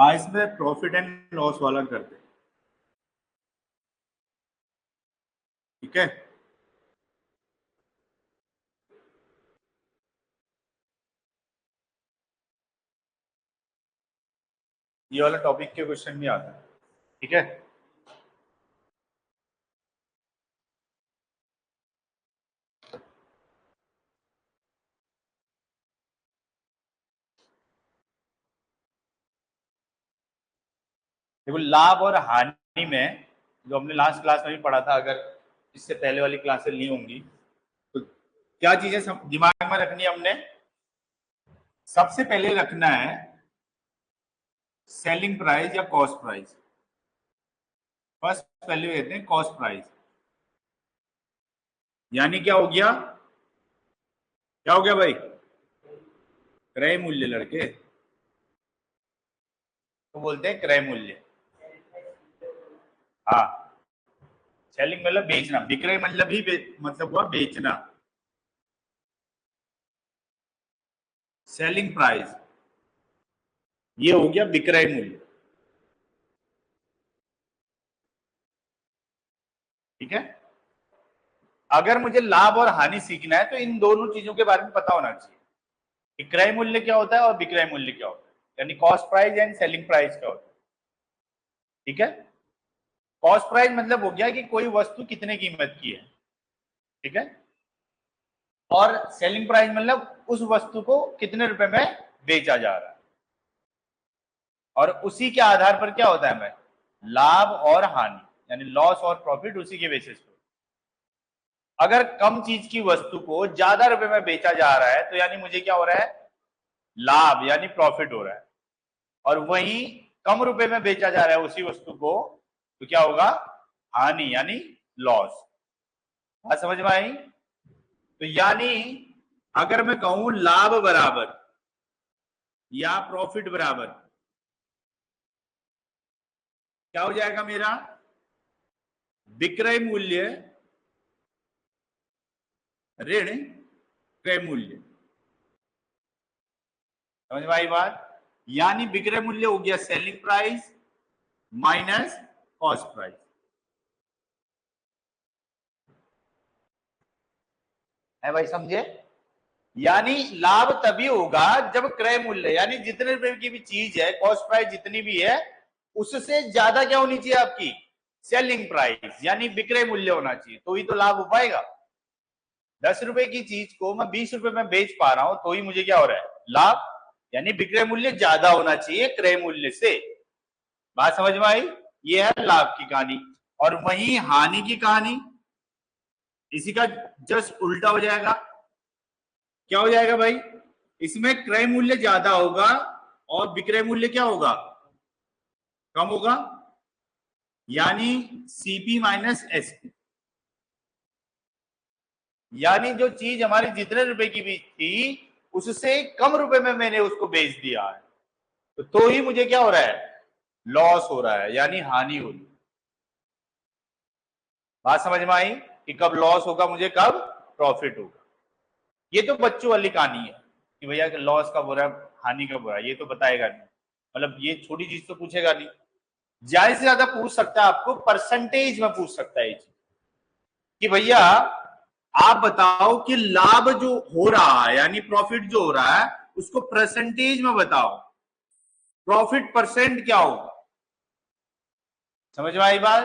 हाँ, इसमें profit and loss वाला करते हैं। ठीक है, ये वाला टॉपिक के क्वेश्चन नहीं आता। ठीक है, देखो लाभ और हानि में जो हमने लास्ट क्लास में भी पढ़ा था, अगर इससे पहले वाली क्लासेस ली होंगी तो क्या चीजें दिमाग में रखनी है हमने। सबसे पहले रखना है सेलिंग प्राइस या कॉस्ट प्राइस। फर्स्ट वैल्यू कहते हैं कॉस्ट प्राइस, यानी क्या हो गया, क्या हो गया भाई, क्रय मूल्य। लड़के तो बोलते हैं क्रय मूल्य। हाँ, सेलिंग मतलब बेचना, विक्रय मतलब भी मतलब हुआ बेचना। सेलिंग प्राइस ये हो गया विक्रय मूल्य। ठीक है, अगर मुझे लाभ और हानि सीखना है तो इन दोनों चीजों के बारे में पता होना चाहिए कि क्रय मूल्य क्या होता है और विक्रय मूल्य क्या होता है, यानी cost price and selling price क्या होता है। ठीक है, कॉस्ट प्राइस मतलब हो गया कि कोई वस्तु कितने कीमत की है। ठीक है, और सेलिंग प्राइस मतलब उस वस्तु को कितने रुपए में बेचा जा रहा है, और उसी के आधार पर क्या होता है हमें लाभ और हानि, यानी लॉस और प्रॉफिट उसी के बेसिस पे। अगर कम चीज की वस्तु को ज्यादा रुपए में बेचा जा रहा है तो यानी मुझे क्या हो रहा है, लाभ यानी प्रॉफिट हो रहा है। और वही कम रुपए में बेचा जा रहा है उसी वस्तु को तो क्या होगा, हानि यानी लॉस। बात समझ में आई। तो यानी अगर मैं कहूं लाभ बराबर या प्रॉफिट बराबर, क्या हो जाएगा मेरा, विक्रय मूल्य ऋण क्रय मूल्य। समझ में आई बात। यानी विक्रय मूल्य हो गया selling price minus cost price. है भाई, समझे। यानी लाभ तभी होगा जब क्रय मूल्य यानी जितने रुपए की भी चीज है, कॉस्ट प्राइस जितनी भी है उससे ज्यादा क्या होनी चाहिए आपकी, सेलिंग प्राइस यानी विक्रय मूल्य होना चाहिए, तो ही तो लाभ हो पाएगा। 10 रुपए की चीज को मैं 20 रुपए में बेच पा रहा हूं तो ही मुझे क्या हो रहा है, लाभ, यानी विक्रय मूल्य ज्यादा होना चाहिए क्रय मूल्य से। बात समझ में आई। ये है लाभ की कहानी। और वही हानि की कहानी इसी का जस्ट उल्टा हो जाएगा। क्या हो जाएगा भाई, इसमें क्रय मूल्य ज्यादा होगा और विक्रय मूल्य क्या होगा, कम होगा, यानी सीपी माइनस एसपी। यानी जो चीज हमारी जितने रुपए की भी थी उससे कम रुपए में मैंने उसको बेच दिया है, तो ही मुझे क्या हो रहा है, लॉस हो रहा है यानी हानि हो रही है। बात समझ में आई कि कब लॉस होगा मुझे, कब प्रॉफिट होगा। ये तो बच्चों वाली कहानी है कि भैया लॉस कब हो रहा है, हानि कब हो रहा है, ये तो बताएगा नहीं, मतलब ये छोटी चीज तो पूछेगा नहीं। ज्यादा से ज्यादा पूछ सकता है आपको परसेंटेज में पूछ सकता है ये चीज कि भैया आप बताओ कि लाभ जो हो रहा है यानी प्रॉफिट जो हो रहा है उसको परसेंटेज में बताओ, प्रॉफिट परसेंट क्या होगा। समझ में आई बात।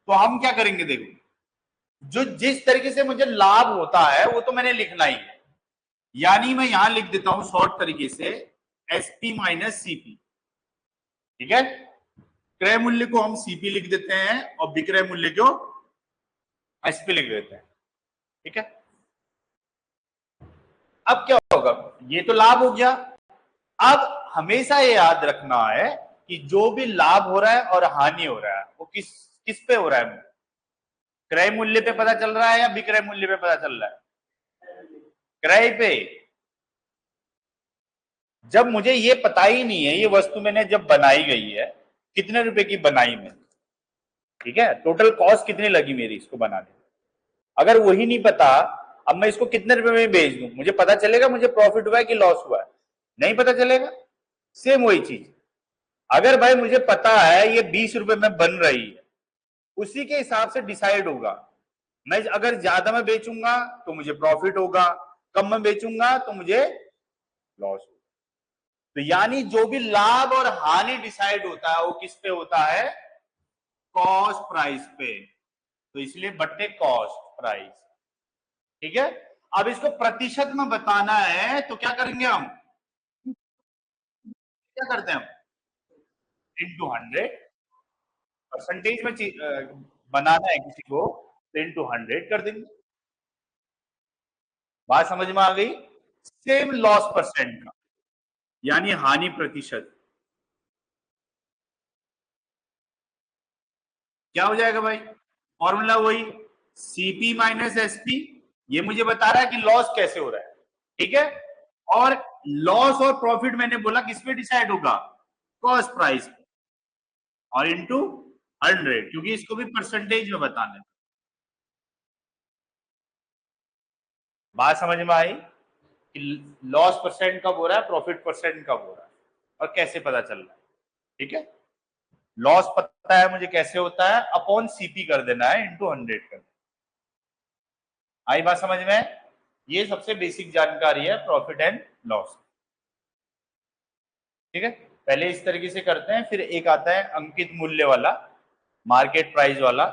तो हम क्या करेंगे, देखो जो जिस तरीके से मुझे लाभ होता है वो तो मैंने लिखना ही है, यानी मैं यहां लिख देता हूं शॉर्ट तरीके से एसपी माइनस सीपी। ठीक है, क्रय मूल्य को हम सीपी लिख देते हैं और विक्रय मूल्य को एसपी लिख देते हैं। ठीक है, अब क्या होगा, ये तो लाभ हो गया। अब हमेशा ये याद रखना है कि जो भी लाभ हो रहा है और हानि हो रहा है वो किस किस पे हो रहा है, क्रय मूल्य पे पता चल रहा है या विक्रय मूल्य पे पता चल रहा है, क्रय पे। जब मुझे ये पता ही नहीं है ये वस्तु मैंने जब बनाई गई है कितने रुपए की बनाई मैंने, ठीक है, टोटल कॉस्ट कितनी लगी मेरी इसको बनाने, अगर वही नहीं पता अब मैं इसको कितने रुपए में बेच दूं, मुझे पता चलेगा मुझे प्रॉफिट हुआ है कि लॉस हुआ है, नहीं पता चलेगा। सेम वही चीज अगर भाई मुझे पता है ये 20 रुपए में बन रही है, उसी के हिसाब से डिसाइड होगा। मैं अगर ज्यादा में बेचूंगा तो मुझे प्रॉफिट होगा, कम में बेचूंगा तो मुझे लॉस होगा। तो यानी जो भी लाभ और हानि डिसाइड होता है वो किस पे होता है? कॉस्ट प्राइस पे। तो इसलिए बट्टे कॉस्ट प्राइस। ठीक है। अब इसको प्रतिशत में बताना है तो क्या करेंगे हम? क्या करते हैं हम? इंटू 100। परसेंटेज में बनाना है किसी को तो इंटू 100 कर देंगे। बात समझ में आ गई? सेम लॉस परसेंट का, यानी हानि प्रतिशत। क्या हो जाएगा भाई? फॉर्मूला वही, सीपी माइनस एसपी। ये मुझे बता रहा है कि लॉस कैसे हो रहा है। ठीक है। और लॉस और प्रॉफिट मैंने बोला किस पे डिसाइड होगा? कॉस्ट प्राइस और इंटू 100, क्योंकि इसको भी परसेंटेज में बताना है। बात समझ में आई कि लॉस परसेंट कब हो रहा है, प्रॉफिट परसेंट कब हो रहा है, और कैसे पता चल रहा है। ठीक है। लॉस पता है मुझे कैसे होता है, अपॉन सीपी कर देना है, इंटू 100 कर देना। आई बात समझ में? ये सबसे बेसिक जानकारी है प्रॉफिट एंड लॉस। ठीक है। पहले इस तरीके से करते हैं, फिर एक आता है अंकित मूल्य वाला, मार्केट प्राइस वाला,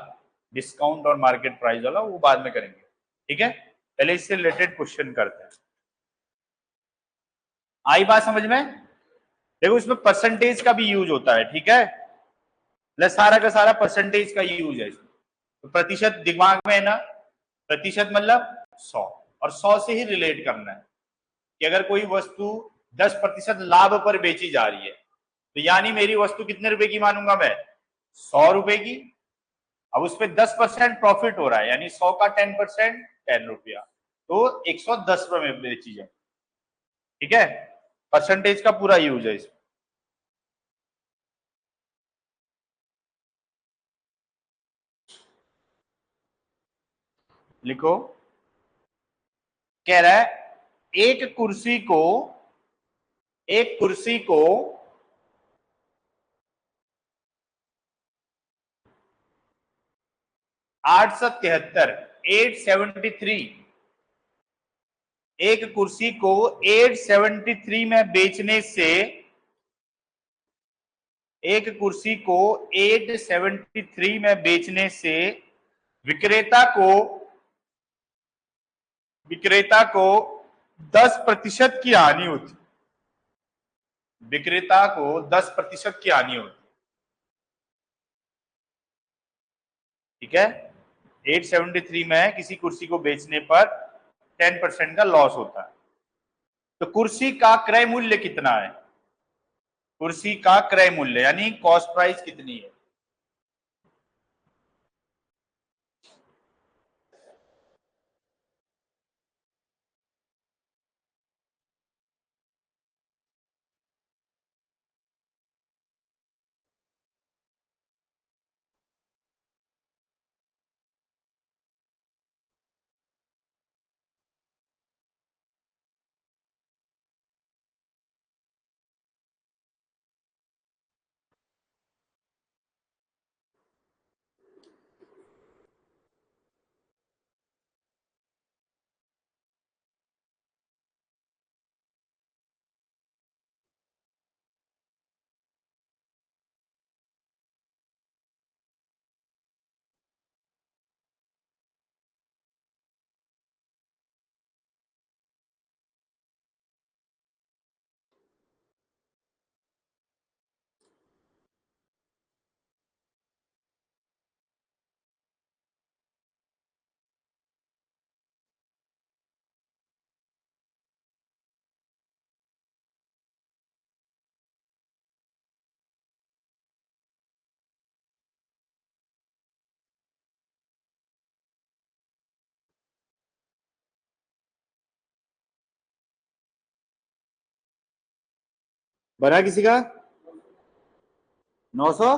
डिस्काउंट और मार्केट प्राइस वाला, वो बाद में करेंगे। ठीक है। पहले इससे रिलेटेड क्वेश्चन करते हैं। आई बात समझ में? देखो इसमें परसेंटेज का भी यूज होता है। ठीक है। सारा का सारा परसेंटेज का यूज है इसमें। तो प्रतिशत दिमाग में है ना, प्रतिशत मतलब 100, और 100 से ही रिलेट करना है कि अगर कोई वस्तु 10% लाभ पर बेची जा रही है तो यानी मेरी वस्तु कितने रुपए की मानूंगा मैं? 100 रुपए की। अब उस पर 10% प्रॉफिट हो रहा है, यानी 100 का 10%, 10 रुपया, तो 110 रुपए में बेची जाए। ठीक है। परसेंटेज का पूरा यूज है इसमें। लिखो। कह रहा है एक कुर्सी को 873, 873, एक कुर्सी को 873 में बेचने से, एक कुर्सी को 873 में बेचने से विक्रेता को विक्रेता को 10% की हानि होती। विक्रेता को 10% की हानि होती। ठीक है। 873 में किसी कुर्सी को बेचने पर 10% का लॉस होता है। तो कुर्सी का क्रय मूल्य कितना है? कुर्सी का क्रय मूल्य यानी कॉस्ट प्राइस कितनी है? बना किसी का 900?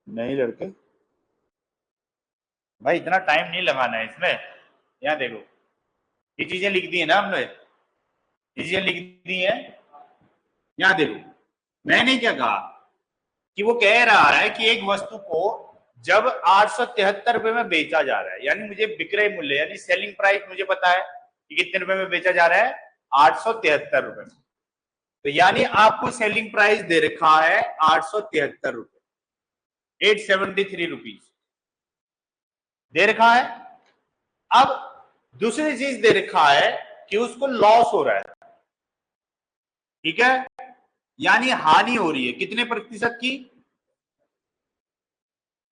नहीं लड़के, भाई इतना टाइम नहीं लगाना है इसमें। यहाँ देखो, ये चीजें लिख दी है ना हमने, ये चीजें लिख दी है। यहाँ देखो, मैंने क्या कहा कि वो कह रहा है कि एक वस्तु को जब 873 रुपए में बेचा जा रहा है, यानी मुझे विक्रय मूल्य यानी सेलिंग प्राइस मुझे पता है कि कितने रुपए में बेचा जा रहा है, 873 रुपए में। तो यानी आपको सेलिंग प्राइस दे रखा है 873 रुपए, 873 रुपीज दे रखा है। अब दूसरी चीज दे रखा है कि उसको लॉस हो रहा है, ठीक है, यानी हानि हो रही है कितने प्रतिशत की,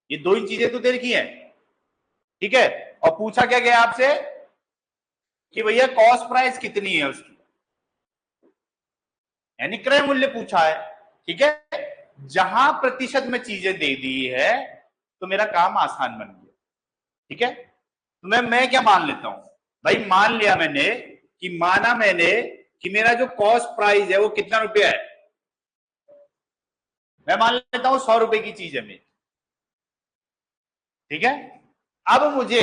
ये दो ही चीजें तो दे रखी है, ठीक है। और पूछा क्या गया आपसे कि भैया कॉस्ट प्राइस कितनी है उसकी, यानी क्रय मूल्य पूछा है, ठीक है। जहां प्रतिशत में चीजें दे दी है तो मेरा काम आसान बन गया, ठीक है। तो मैं क्या मान लेता हूं भाई, मान लिया मैंने कि माना मैंने कि मेरा जो कॉस्ट प्राइस है वो कितना रुपया है, मैं मान लेता हूं 100 रुपए की चीज है मेरी, ठीक है। अब मुझे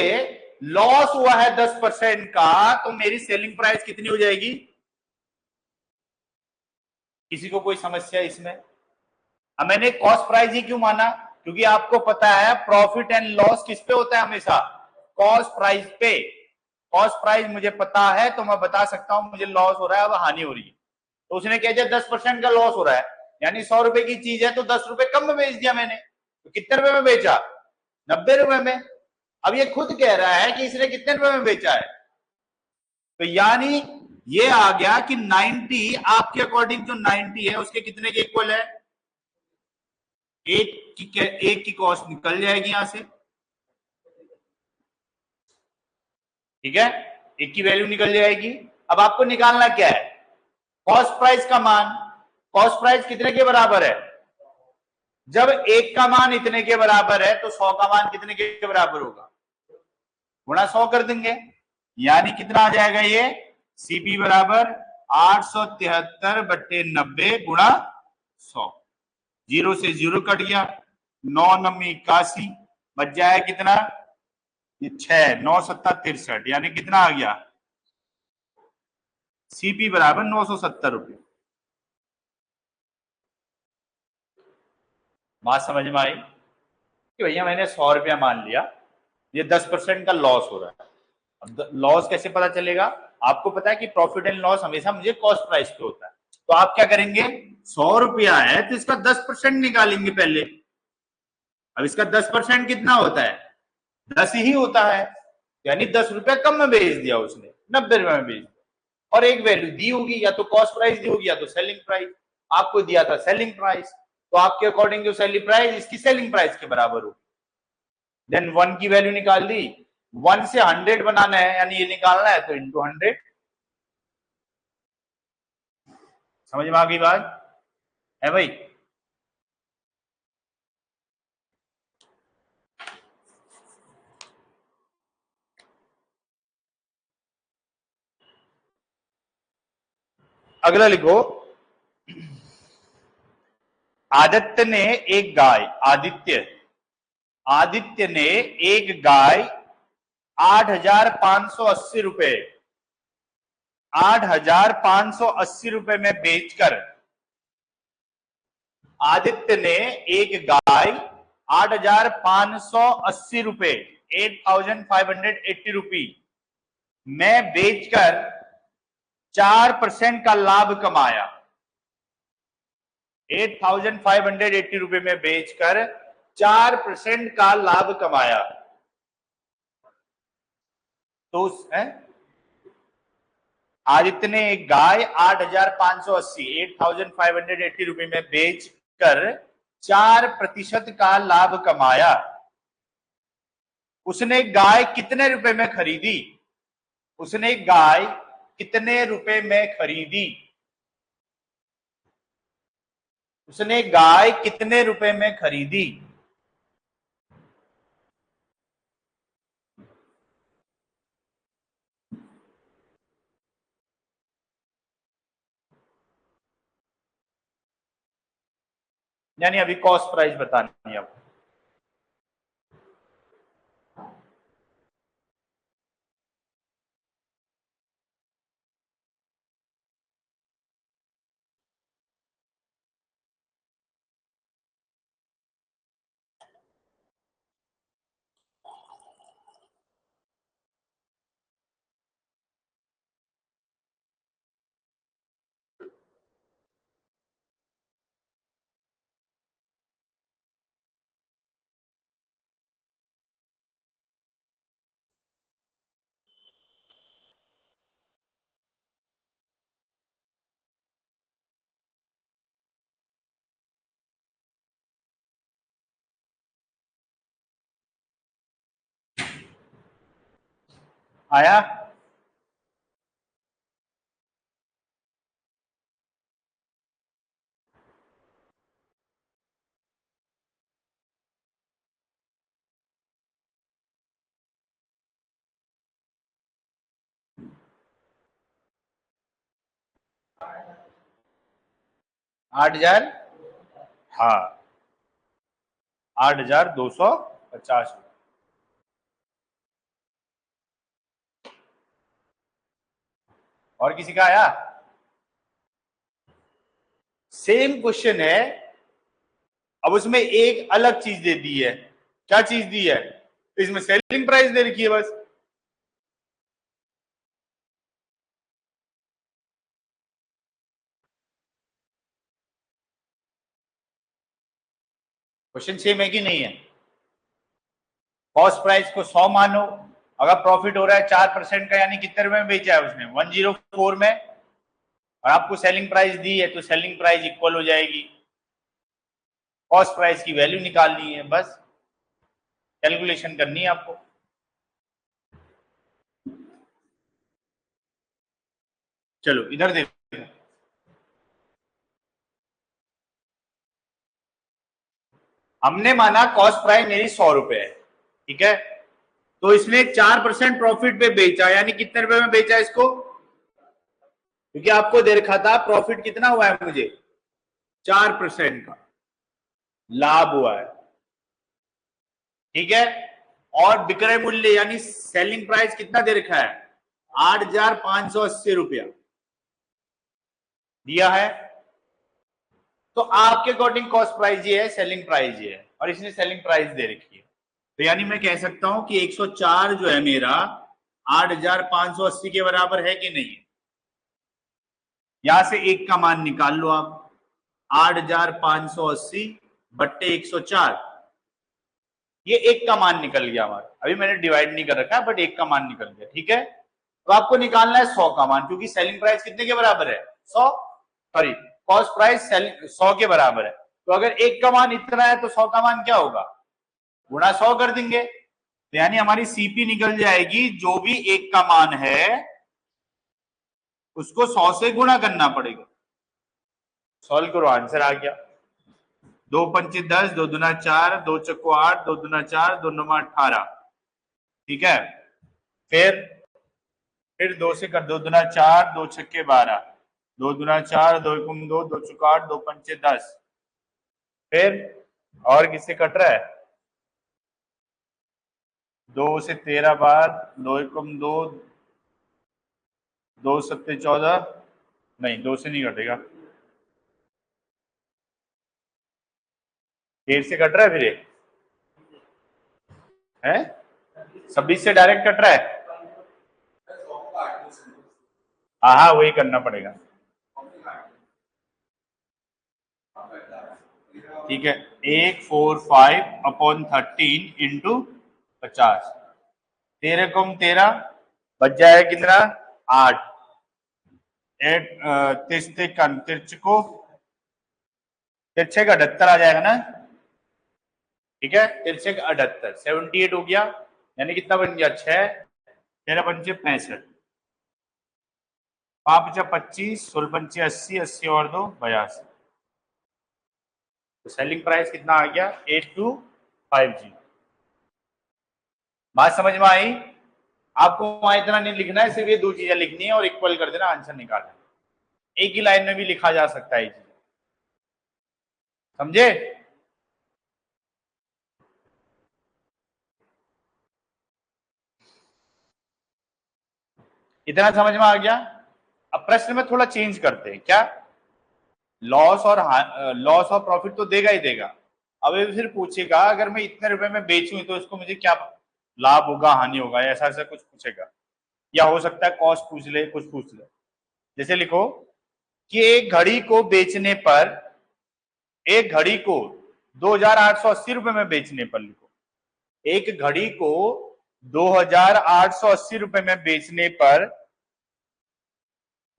लॉस हुआ है 10% का, तो मेरी सेलिंग प्राइस कितनी हो जाएगी, किसी को कोई समस्या इसमें। अब मैंने कॉस्ट प्राइस ही क्यों माना, क्योंकि आपको पता है प्रॉफिट एंड लॉस किस पे होता है हमेशा, कॉस्ट प्राइस पे। कॉस्ट प्राइस मुझे पता है तो मैं बता सकता हूं मुझे लॉस हो रहा है, अब हानि हो रही है। तो उसने कह दिया 10% का लॉस हो रहा है, यानी 100 रुपए की चीज है तो 10 रुपए कम में बेच दिया मैंने, तो कितने रुपए में बेचा, 90 रुपए में। अब ये खुद कह रहा है कि इसने कितने रुपए में बेचा है, तो यानी ये आ गया कि 90 आपके अकॉर्डिंग जो 90 है उसके कितने के इक्वल है, एक की कॉस्ट निकल जाएगी यहां से, ठीक है, एक की वैल्यू निकल जाएगी। अब आपको निकालना क्या है, कॉस्ट प्राइस का मान। कॉस्ट प्राइस कितने के बराबर है, जब एक का मान इतने के बराबर है तो 100 का मान कितने के बराबर होगा, गुणा 100 कर देंगे, यानी कितना आ जाएगा ये, सीपी बराबर 873/90 गुणा 100। जीरो से जीरो कट गया, 9×9 = 81, बच जाए कितना, ये 6, 9×7 = 63, यानी कितना आ गया, सीपी बराबर 970 रुपये। बात समझ में आई कि भैया मैंने 100 रुपया मान लिया, ये 10% का लॉस हो रहा है। अब लॉस कैसे पता चलेगा, आपको पता है कि प्रॉफिट एंड लॉस हमेशा मुझे कॉस्ट प्राइस पे होता है, तो आप क्या करेंगे, 100 रुपया है तो इसका 10% निकालेंगे पहले। अब इसका 10% कितना होता है, 10 ही होता है, यानी 10 रुपया कम में बेच दिया उसने, 90 रुपए में बेच दिया। और एक वैल्यू दी होगी, या तो कॉस्ट प्राइस दी होगी या तो सेलिंग प्राइस, आपको दिया था सेलिंग प्राइस, तो आपके अकॉर्डिंग जो सेलिंग प्राइस इसकी सेलिंग प्राइस के बराबर होगी। देन 1 की वैल्यू निकाल दी, 1 से 100 बनाना है यानी ये निकालना है तो इंटू 100। समझ में आ गई बात है भाई। अगला लिखो, आदित्य ने एक गाय, आदित्य ने एक गाय 8,580 रुपए, 8,580 रुपए में बेचकर, आदित्य ने एक गाय 8,580 रुपए, 8,580 रुपी में बेचकर 4% का लाभ कमाया। 8,580 रुपए में बेचकर 4% का लाभ कमाया, तो उस आदित्य ने एक गाय 8,580, 8,580 रुपए में बेचकर 4% का लाभ कमाया। उसने गाय कितने रुपए में खरीदी, उसने गाय कितने रुपए में खरीदी, उसने गाय कितने रुपए में खरीदी। यानी अभी कॉस्ट प्राइस बतानी है आपको। आया? आठ हजार, हाँ 8,250। और किसी का आया? सेम क्वेश्चन है, अब उसमें एक अलग चीज दे दी है। क्या चीज दी है? इसमें सेलिंग प्राइस दे रखी है बस। क्वेश्चन सेम है कि नहीं है? कॉस्ट प्राइस को 100 मानो, अगर प्रॉफिट हो रहा है 4% का, यानी कितने रुपए में बेचा है उसने? 104 में। और आपको सेलिंग प्राइस दी है तो सेलिंग प्राइस इक्वल हो जाएगी, कॉस्ट प्राइस की वैल्यू निकालनी है, बस कैलकुलेशन करनी है आपको। चलो इधर देखो, हमने माना कॉस्ट प्राइस मेरी 100 रुपए है, ठीक है, तो इसने 4% प्रॉफिट पे बेचा, यानी कितने रुपए में बेचा इसको? क्योंकि आपको दे रखा था प्रॉफिट कितना हुआ है मुझे, 4% का लाभ हुआ है, ठीक है। और विक्रय मूल्य यानी सेलिंग प्राइस कितना दे रखा है? 8,580 रुपया दिया है। तो आपके अकॉर्डिंग कॉस्ट प्राइस ये है, सेलिंग प्राइस ये है, और इसने सेलिंग प्राइस दे रखी है। तो यानी मैं कह सकता हूं कि 104 जो है मेरा 8,580 के बराबर है कि नहीं है? यहां से एक का मान निकाल लो आप, 8,580 बट्टे 104, ये एक का मान निकल गया हमारा। अभी मैंने डिवाइड नहीं कर रखा, बट एक का मान निकल गया, ठीक है। तो आपको निकालना है 100 का मान, क्योंकि सेलिंग प्राइस कितने के बराबर है? 100, सॉरी कॉस्ट प्राइस 100 के बराबर है। तो अगर एक का मान इतना है तो 100 का मान क्या होगा? गुणा 100 कर देंगे, तो यानी हमारी सीपी निकल जाएगी, जो भी एक का मान है उसको 100 से गुणा करना पड़ेगा। सॉल्व करो, आंसर आ गया। 2×5 = 10, 2×2 = 4, 2×4 = 8, 2×4 = 2×9 = 18, ठीक है। फिर 2 से कर, 2×4 = 2×6 = 12, 2×4 = 2×2 = 2×4 = 8, 2×5 = 10। फिर और किससे कट रहा है? 2 से 13 बार, 2×2 = 2 × 7 = 14, नहीं 2 से नहीं कटेगा, 13 से कट रहा है, फिर ये है 26 से डायरेक्ट कट रहा है। हाँ हाँ, वही करना पड़ेगा, ठीक है। 145/13 इंटू 50, 13×13 बच जाएगा कितना? 8, 8 तिरछे का 78 आ जाएगा ना, ठीक है। तिरछे का 78, 78 हो गया, यानी कितना बन गया? 6, 13×5 = 65, 5×5 = 25, 16×5 = 80, 80 और 2 = 82। तो सेलिंग प्राइस कितना आ गया? 8250। बात समझ में आई? आपको वहां इतना नहीं लिखना है, सिर्फ ये दो चीजें लिखनी है और इक्वल कर देना, आंसर निकालना। एक ही लाइन में भी लिखा जा सकता है ये चीज, समझे? इतना समझ में आ गया? अब प्रश्न में थोड़ा चेंज करते हैं, क्या? लॉस और प्रॉफिट तो देगा ही देगा। अब ये फिर पूछेगा अगर मैं इतने रुपए में बेचूं तो इसको मुझे क्या लाभ होगा, हानि होगा, ऐसा ऐसा कुछ पूछेगा। या हो सकता है कॉस्ट पूछ ले, कुछ पूछ ले। जैसे लिखो कि एक घड़ी को बेचने पर, एक घड़ी को 2,880 रुपए में बेचने पर, लिखो एक घड़ी को 2,880 रुपए में बेचने पर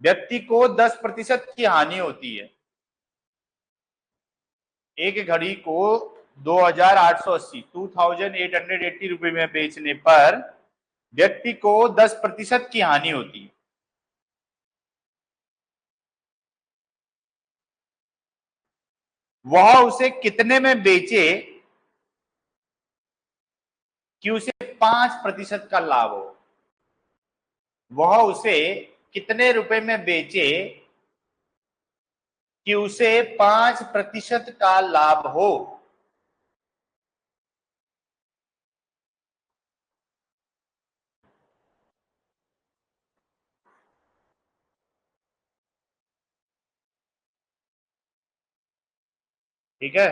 व्यक्ति को 10% की हानि होती है। एक घड़ी को 2,880 रुपए में बेचने पर व्यक्ति को 10% की हानि होती है, वह उसे कितने में बेचे कि उसे 5% का लाभ हो। वह उसे कितने रुपए में बेचे कि उसे 5% का लाभ हो। ठीक है,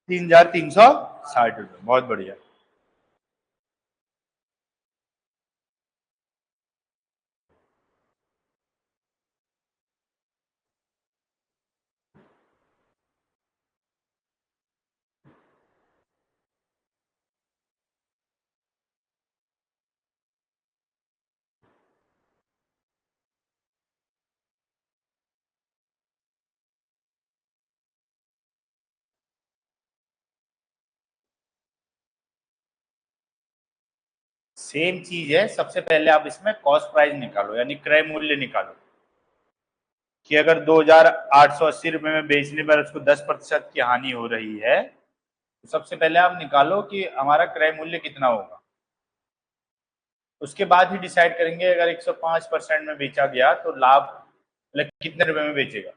₹3,360, बहुत बढ़िया। सेम चीज है, सबसे पहले आप इसमें कॉस्ट प्राइस निकालो, यानी क्रय मूल्य निकालो कि अगर 2,880 रुपए में बेचने पर उसको 10% की हानि हो रही है, तो सबसे पहले आप निकालो कि हमारा क्रय मूल्य कितना होगा। उसके बाद ही डिसाइड करेंगे अगर 105% में बेचा गया तो लाभ मतलब कितने रुपए में बेचेगा।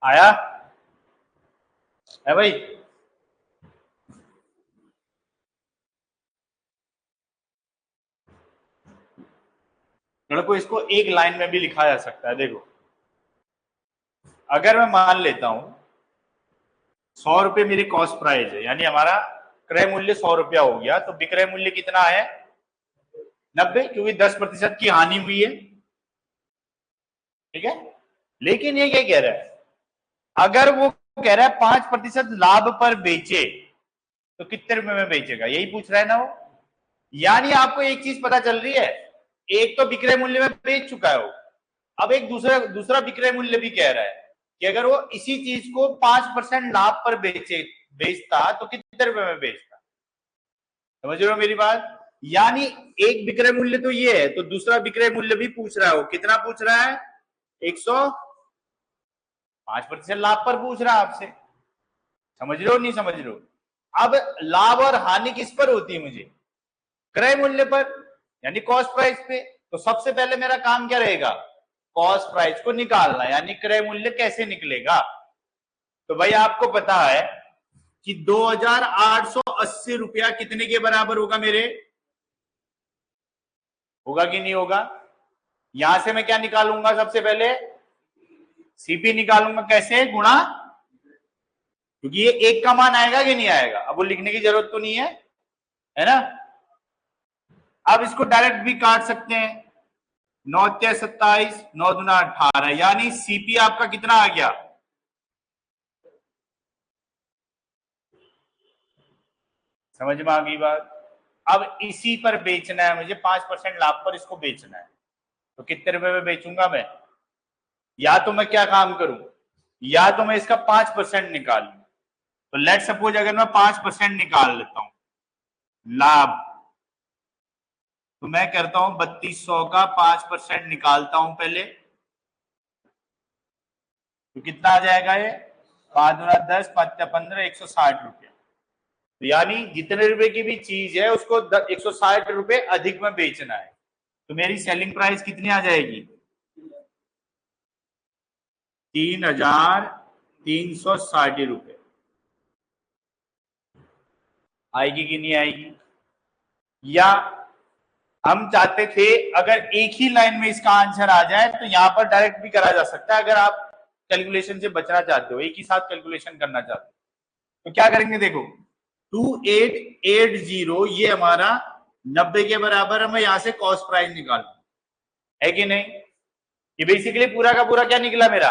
आया है भाई? लड़कों, इसको एक लाइन में भी लिखा जा सकता है। देखो, अगर मैं मान लेता हूं 100 रुपए मेरी कॉस्ट प्राइस है, यानी हमारा क्रय मूल्य 100 रुपया हो गया, तो विक्रय मूल्य कितना है? 90, क्योंकि 10% की हानि हुई है। ठीक है, लेकिन ये क्या कह रहा है, अगर वो कह रहा है 5% लाभ पर बेचे तो कितने रुपए में बेचेगा, यही पूछ रहा है ना वो। यानी आपको एक चीज पता चल रही है, एक तो विक्रय मूल्य में बेच चुका है वो, अब एक दूसरा विक्रय मूल्य भी कह रहा है कि अगर वो इसी चीज को 5% लाभ पर बेचता तो कितने रुपए में बेचता। समझ रहे हो मेरी बात? यानी एक विक्रय मूल्य तो ये है, तो दूसरा विक्रय मूल्य भी पूछ रहा है। वो कितना पूछ रहा है? 105% लाभ पर पूछ रहा है आपसे। समझ रहे हो नहीं समझ रहे हो? अब लाभ और हानि किस पर होती है मुझे? क्रय मूल्य पर, यानी कॉस्ट प्राइस पे। तो सबसे पहले मेरा काम क्या रहेगा? कॉस्ट प्राइस को निकालना, यानी क्रय मूल्य कैसे निकलेगा। तो भाई आपको पता है कि 2,880 रुपया कितने के बराबर होगा मेरे? होगा कि नहीं होगा? यहां से मैं क्या निकालूंगा? सबसे पहले सीपी निकालूंगा। कैसे? गुणा, क्योंकि ये एक का मान आएगा कि नहीं आएगा। अब वो लिखने की जरूरत तो नहीं है ना? अब इसको डायरेक्ट भी काट सकते हैं। 9 × 27, 9 दूना 18, यानी सीपी आपका कितना आ गया? समझ में आ गई बात? अब इसी पर बेचना है मुझे, 5% लाभ पर इसको बेचना है, तो कितने रुपए में बेचूंगा मैं? या तो मैं क्या काम करूं, या तो मैं इसका 5% निकाल लूं। तो लेट सपोज अगर मैं 5% निकाल लेता हूं लाभ, तो मैं करता हूं 3200 का 5% निकालता हूं पहले, तो कितना आ जाएगा ये? 5 दूना 10, 5 × 15, 160 रुपये। तो यानी जितने रुपए की भी चीज है उसको 160 रुपए अधिक में बेचना है, तो मेरी सेलिंग प्राइस कितनी आ जाएगी? 3360 रुपए आएगी कि नहीं आएगी? या हम चाहते थे अगर एक ही लाइन में इसका आंसर आ जाए तो यहां पर डायरेक्ट भी करा जा सकता है, अगर आप कैलकुलेशन से बचना चाहते हो, एक ही साथ कैलकुलेशन करना चाहते हो, तो क्या करेंगे? देखो 2880 ये हमारा 90 के बराबर है, मैं यहां से कॉस्ट प्राइस निकालू, है कि नहीं? ये बेसिकली पूरा का पूरा क्या निकला मेरा?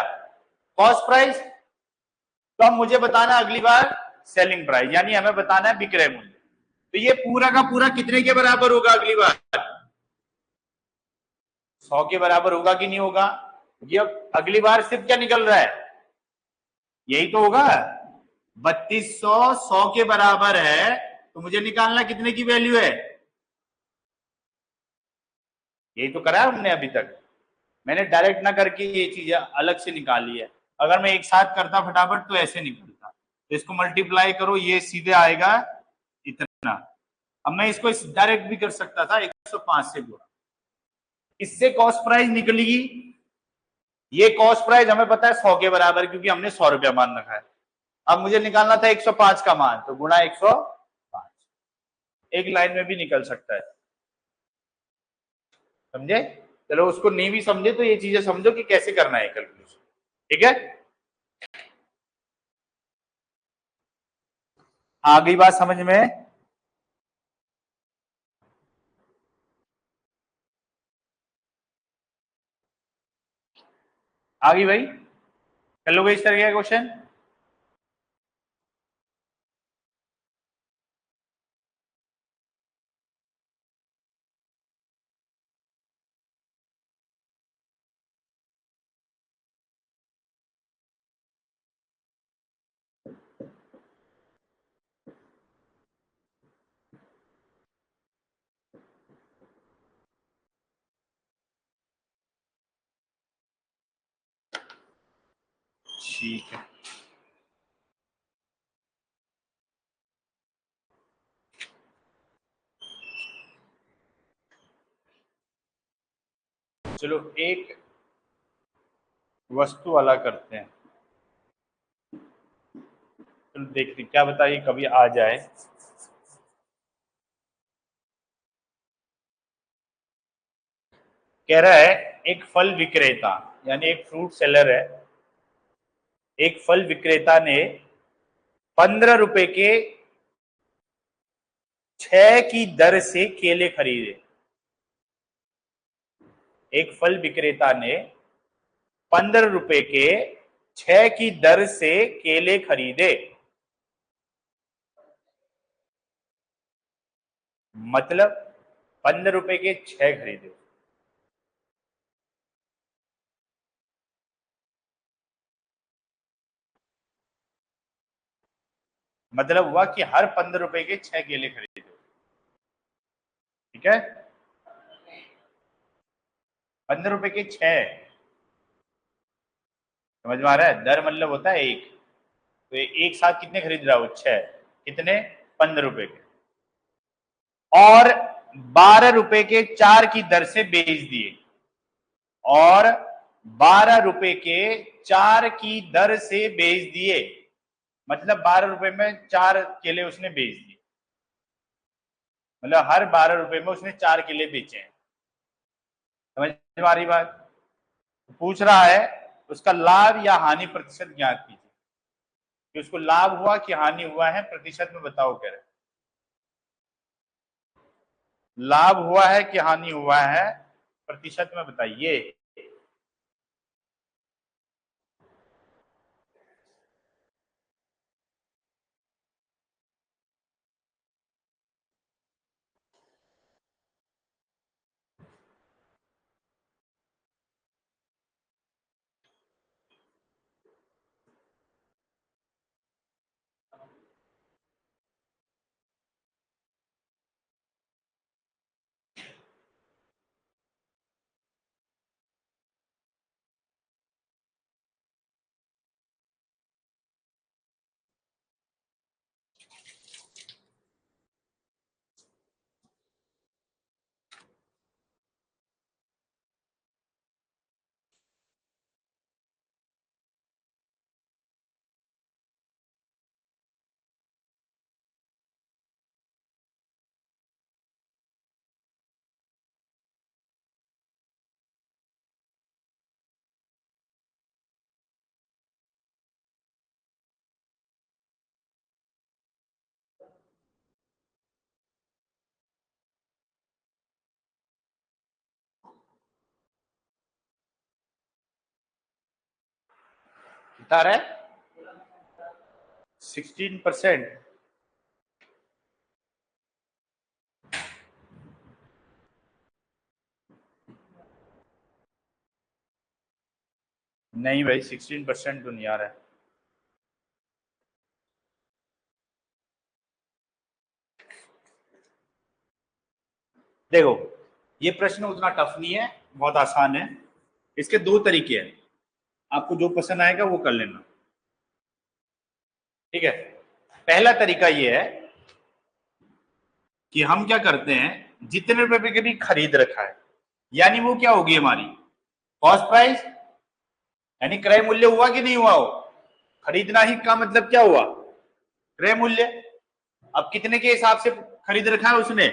Cost price. तो अब मुझे बताना अगली बार सेलिंग प्राइस, यानी हमें बताना है विक्रय मूल्य। तो ये पूरा का पूरा कितने के बराबर होगा अगली बार? 100 के बराबर होगा कि नहीं होगा? ये अब अगली बार सिर्फ क्या निकल रहा है? यही तो होगा। 3200 100 के बराबर है, तो मुझे निकालना कितने की वैल्यू है? यही तो करा है हमने अभी तक। मैंने डायरेक्ट ना करके ये चीजें अलग से निकाली है। अगर मैं एक साथ करता फटाफट तो ऐसे निकलता। तो इसको मल्टीप्लाई करो, ये सीधे आएगा इतना। अब मैं इसको डायरेक्ट भी कर सकता था 105 से गुणा, इससे कॉस्ट प्राइस निकलेगी। ये कॉस्ट प्राइस हमें पता है 100 के बराबर, क्योंकि हमने 100 रुपया मान रखा है। अब मुझे निकालना था 105 का मान, तो गुणा 105। एक लाइन में भी निकल सकता है, समझे? चलो उसको नहीं भी समझे तो ये चीजें समझो कि कैसे करना है कैलकुलेशन, ठीक है? आ गई बात समझ में? आ गई भाई? कर लोगे इस तरह का क्वेश्चन? ठीक है, चलो एक वस्तु वाला करते हैं। चलो देखते क्या बताइए कभी आ जाए। कह रहा है एक फल विक्रेता, यानी एक फ्रूट सेलर है, एक फल विक्रेता ने 15 रुपए के 6 की दर से केले खरीदे। एक फल विक्रेता ने 15 रुपए के 6 की दर से केले खरीदे, मतलब 15 रुपए के 6 खरीदे। मतलब हुआ कि हर 15 रुपए के 6 केले खरीदे, ठीक है? 15 रुपए के 6, समझ में आ रहा है? दर मतलब होता है एक, तो एक साथ कितने खरीद रहा है वो? 6। कितने? 15 रुपए के। और 12 रुपए के 4 की दर से बेच दिए, और 12 रुपए के 4 की दर से बेच दिए, मतलब 12 रुपए में 4 केले उसने बेच दिए, मतलब हर 12 रुपए में उसने 4 केले बेचे हैं। समझ में आ रही बात? तो पूछ रहा है उसका लाभ या हानि प्रतिशत ज्ञात कीजिए, कि उसको लाभ हुआ कि हानि हुआ है, प्रतिशत में बताओ। कह रहे लाभ हुआ है कि हानि हुआ है, प्रतिशत में बताइए। बता रहा है 16%। नहीं भाई 16% तो नहीं आ रहा है। देखो ये प्रश्न उतना टफ नहीं है, बहुत आसान है। इसके दो तरीके हैं, आपको जो पसंद आएगा वो कर लेना। ठीक है, पहला तरीका ये है कि हम क्या करते हैं, जितने रुपए पे भी खरीद रखा है, यानी वो क्या होगी हमारी कॉस्ट प्राइस, यानी क्रय मूल्य हुआ कि नहीं हुआ हो। खरीदना ही का मतलब क्या हुआ, क्रय मूल्य। अब कितने के हिसाब से खरीद रखा है उसने,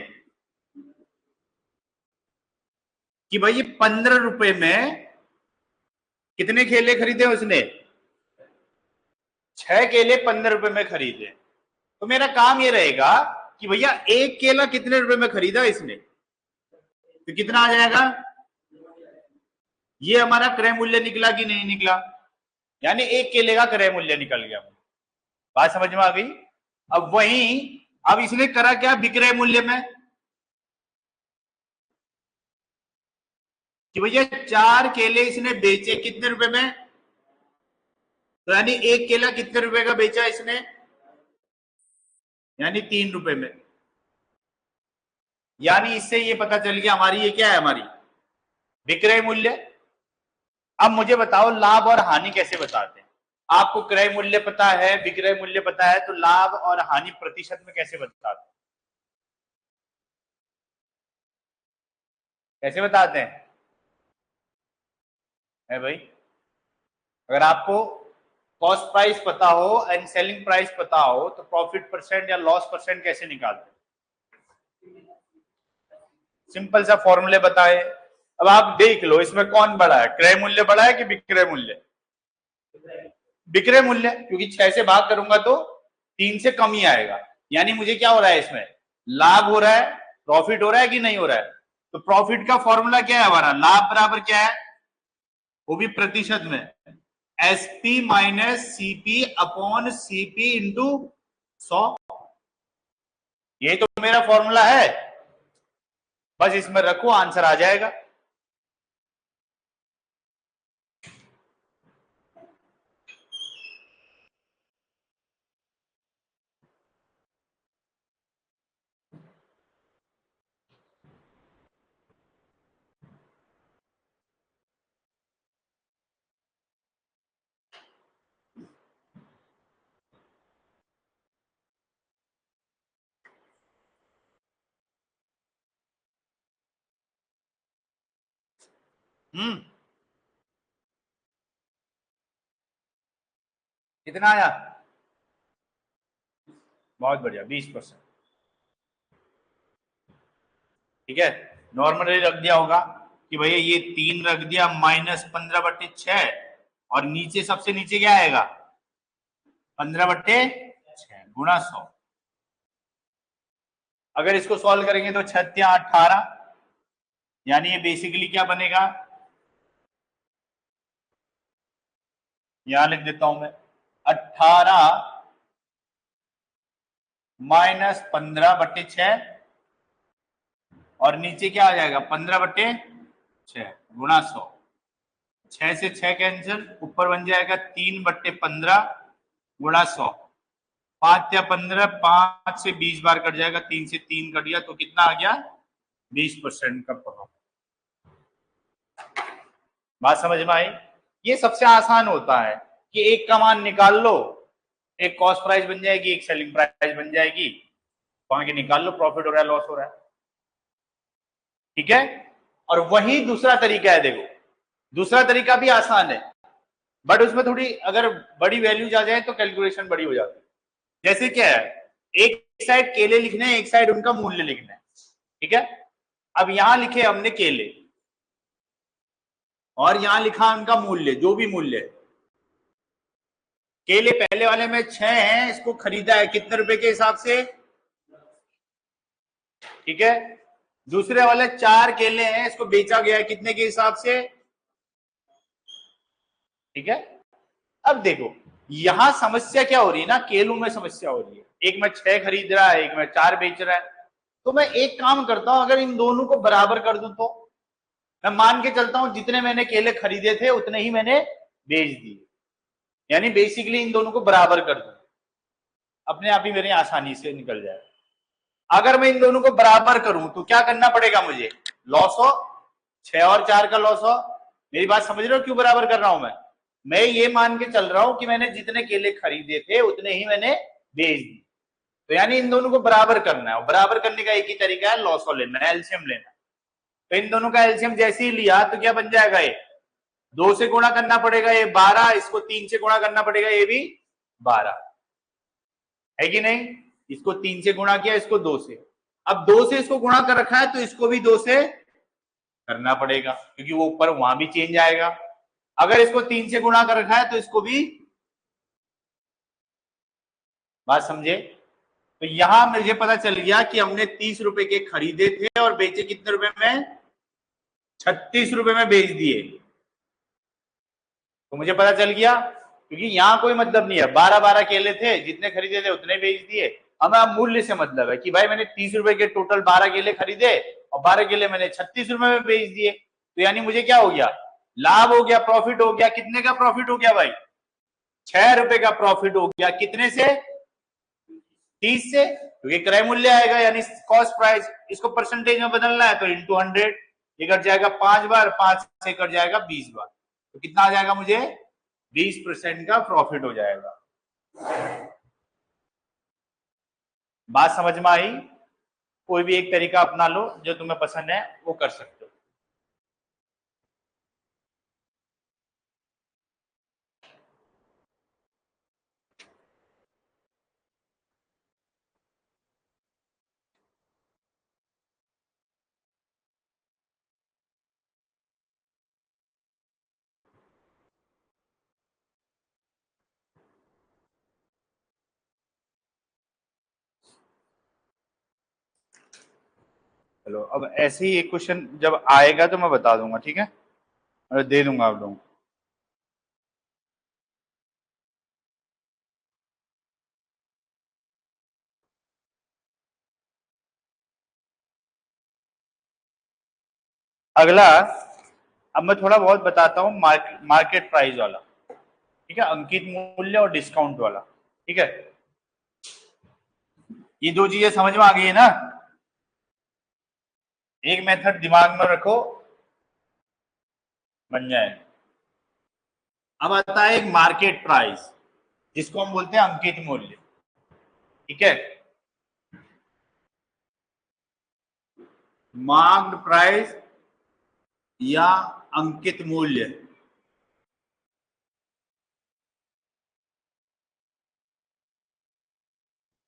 कि भाई ये 15 रुपए में कितने केले खरीदे उसने, 6 केले 15 रुपए में खरीदे। तो मेरा काम ये रहेगा कि भैया एक केला कितने रुपए में खरीदा इसने, तो कितना आ जाएगा, ये हमारा क्रय मूल्य निकला कि नहीं निकला, यानी एक केले का क्रय मूल्य निकल गया। बात समझ में आ गई। अब वही, अब इसने करा क्या विक्रय मूल्य में, कि भैया 4 केले इसने बेचे कितने रुपए में, तो यानी एक केला कितने रुपए का बेचा इसने, यानी 3 रुपए में। यानी इससे ये पता चल गया हमारी ये क्या है, हमारी विक्रय मूल्य। अब मुझे बताओ लाभ और हानि कैसे बताते हैं। आपको क्रय मूल्य पता है, विक्रय मूल्य पता है, तो लाभ और हानि प्रतिशत में कैसे बताते हैं, कैसे बताते हैं है भाई। अगर आपको कॉस्ट प्राइस पता हो एंड सेलिंग प्राइस पता हो, तो प्रॉफिट परसेंट या लॉस परसेंट कैसे निकालते हैं, सिंपल सा फॉर्मूले बताए। अब आप देख लो इसमें कौन बड़ा है, क्रय मूल्य बड़ा है कि विक्रय मूल्य, विक्रय मूल्य, क्योंकि 6 से भाग करूंगा तो 3 से कम ही आएगा। यानी मुझे क्या हो रहा है, इसमें लाभ हो रहा है, प्रॉफिट हो रहा है कि नहीं हो रहा है। तो प्रॉफिट का फॉर्मूला क्या है हमारा, लाभ बराबर क्या है, वो भी प्रतिशत में, SP minus CP upon CP into 100। ये तो मेरा फॉर्मूला है, बस इसमें रखो आंसर आ जाएगा। कितना आया, बहुत बढ़िया 20%। ठीक है, नॉर्मली रख दिया होगा कि भैया ये 3 रख दिया, -15/6, और नीचे सबसे नीचे क्या आएगा 15/6 गुणा 100। अगर इसको सॉल्व करेंगे तो 6 × 18, यानी ये बेसिकली क्या बनेगा, यहां लिख देता हूं मैं 18 माइनस 15/6 और नीचे क्या आ जाएगा 15/6 गुणा 100। 6 से 6 कैंसिल, ऊपर बन जाएगा 3/15 गुणा 100। 5 या 15, 5 से 20 बार कट जाएगा, 3 से 3 कट गया, तो कितना आ गया 20% का प्रॉफिट। बात समझ में आई। ये सबसे आसान होता है कि एक का मान निकाल लो, एक कॉस्ट प्राइस बन जाएगी, एक सेलिंग प्राइस बन जाएगी, वहां के निकाल लो प्रॉफिट हो रहा है लॉस हो रहा है। ठीक है। और वही दूसरा तरीका है, देखो दूसरा तरीका भी आसान है, बट उसमें थोड़ी अगर बड़ी वैल्यूज आ जाए तो कैलकुलेशन बड़ी हो जाती है। जैसे क्या है, एक साइड केले लिखने हैं, एक साइड उनका मूल्य लिखना है। ठीक है। अब यहां लिखे हमने केले और यहां लिखा उनका मूल्य, जो भी मूल्य है। केले पहले वाले में 6 हैं, इसको खरीदा है कितने रुपए के हिसाब से, ठीक है। दूसरे वाले 4 केले हैं, इसको बेचा गया है कितने के हिसाब से, ठीक है। अब देखो यहां समस्या क्या हो रही है ना, केलों में समस्या हो रही है, एक में 6 खरीद रहा है, एक में 4 बेच रहा है। तो मैं एक काम करता हूं, अगर इन दोनों को बराबर कर दूं तो मैं मान के चलता हूं जितने मैंने केले खरीदे थे उतने ही मैंने बेच दिए, यानी बेसिकली इन दोनों को बराबर कर दूं, अपने आप ही मेरे आसानी से निकल जाए। अगर मैं इन दोनों को बराबर करूं तो क्या करना पड़ेगा मुझे, लॉस हो, 6 और 4 का लॉस हो। मेरी बात समझ रहे हो क्यों बराबर कर रहा हूं मैं ये मान के चल रहा हूं कि मैंने जितने केले खरीदे थे उतने ही मैंने बेच दिए, तो यानी इन दोनों को बराबर करना है, और बराबर करने का एक ही तरीका है लॉस हो लेना है, एलसीएम लेना है। तो इन दोनों का एलसीएम जैसे ही लिया तो क्या बन जाएगा, ये 2 से गुणा करना पड़ेगा, ये 12, इसको 3 से गुणा करना पड़ेगा, ये भी 12 है कि नहीं। इसको 3 से गुणा किया, इसको 2 से, अब 2 से इसको गुणा कर रखा है तो इसको भी 2 से करना पड़ेगा, क्योंकि वो ऊपर वहां भी चेंज आएगा। अगर इसको 3 से गुणा कर रखा है तो इसको भी, बात समझे। तो यहां मुझे पता चल गया कि हमने 30 रुपए के खरीदे थे और बेचे कितने रुपए में, 36 रुपए में बेच दिए। तो मुझे पता चल गया, क्योंकि यहां कोई मतलब नहीं है, 12 केले थे, जितने खरीदे थे उतने बेच दिए। हमें अब मूल्य से मतलब है कि भाई मैंने 30 रुपए के टोटल 12 केले खरीदे और 12 केले मैंने 36 रुपए में बेच दिए, तो यानी मुझे क्या हो गया, लाभ हो गया, प्रॉफिट हो गया। कितने का प्रॉफिट हो गया भाई, 6 रुपए का प्रॉफिट हो गया। कितने से, 30 से, क्योंकि क्रय मूल्य आएगा यानी कॉस्ट प्राइस, इसको परसेंटेज में बदलना है तो इंटू 100, ये कट जाएगा 5 बार, 5 से कट जाएगा 20 बार, तो कितना आ जाएगा मुझे, 20% का प्रॉफिट हो जाएगा। बात समझ में आई। कोई भी एक तरीका अपना लो जो तुम्हें पसंद है, वो कर सकते हो। चलो अब ऐसे ही एक क्वेश्चन जब आएगा तो मैं बता दूंगा, ठीक है, और दे दूंगा आप लोगों को। अगला, अब मैं थोड़ा बहुत बताता हूँ मार्केट प्राइस वाला, ठीक है, अंकित मूल्य और डिस्काउंट वाला। ठीक है, ये दो चीजें समझ में आ गई है ना। एक मेथड दिमाग में रखो, बन जाए। अब आता है एक मार्केट प्राइस, जिसको हम बोलते हैं अंकित मूल्य। ठीक है, मार्क्ड प्राइस या अंकित मूल्य।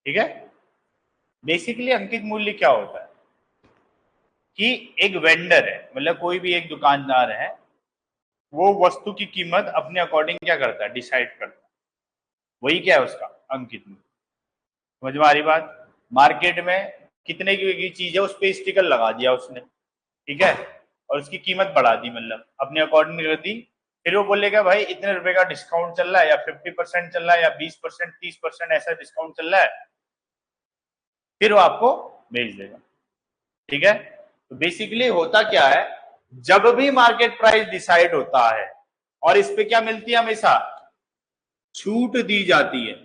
ठीक है, बेसिकली अंकित मूल्य क्या होता है कि एक वेंडर है, मतलब कोई भी एक दुकानदार है, वो वस्तु की कीमत अपने अकॉर्डिंग क्या करता है, डिसाइड करता है। वही क्या है उसका अंकित मूल्य। समझ में आ रही बात। मार्केट में कितने की चीज है, उस पर स्टिकर लगा दिया उसने, ठीक है, और उसकी कीमत बढ़ा दी, मतलब अपने अकॉर्डिंग कर दी। फिर वो बोलेगा भाई इतने रुपए का डिस्काउंट चल रहा है, या 50% चल रहा है, या 20%, 30% ऐसा डिस्काउंट चल रहा है, फिर वो आपको भेज देगा। ठीक है, तो बेसिकली होता क्या है, जब भी मार्केट प्राइस डिसाइड होता है और इस पे क्या मिलती है, हमेशा छूट दी जाती है,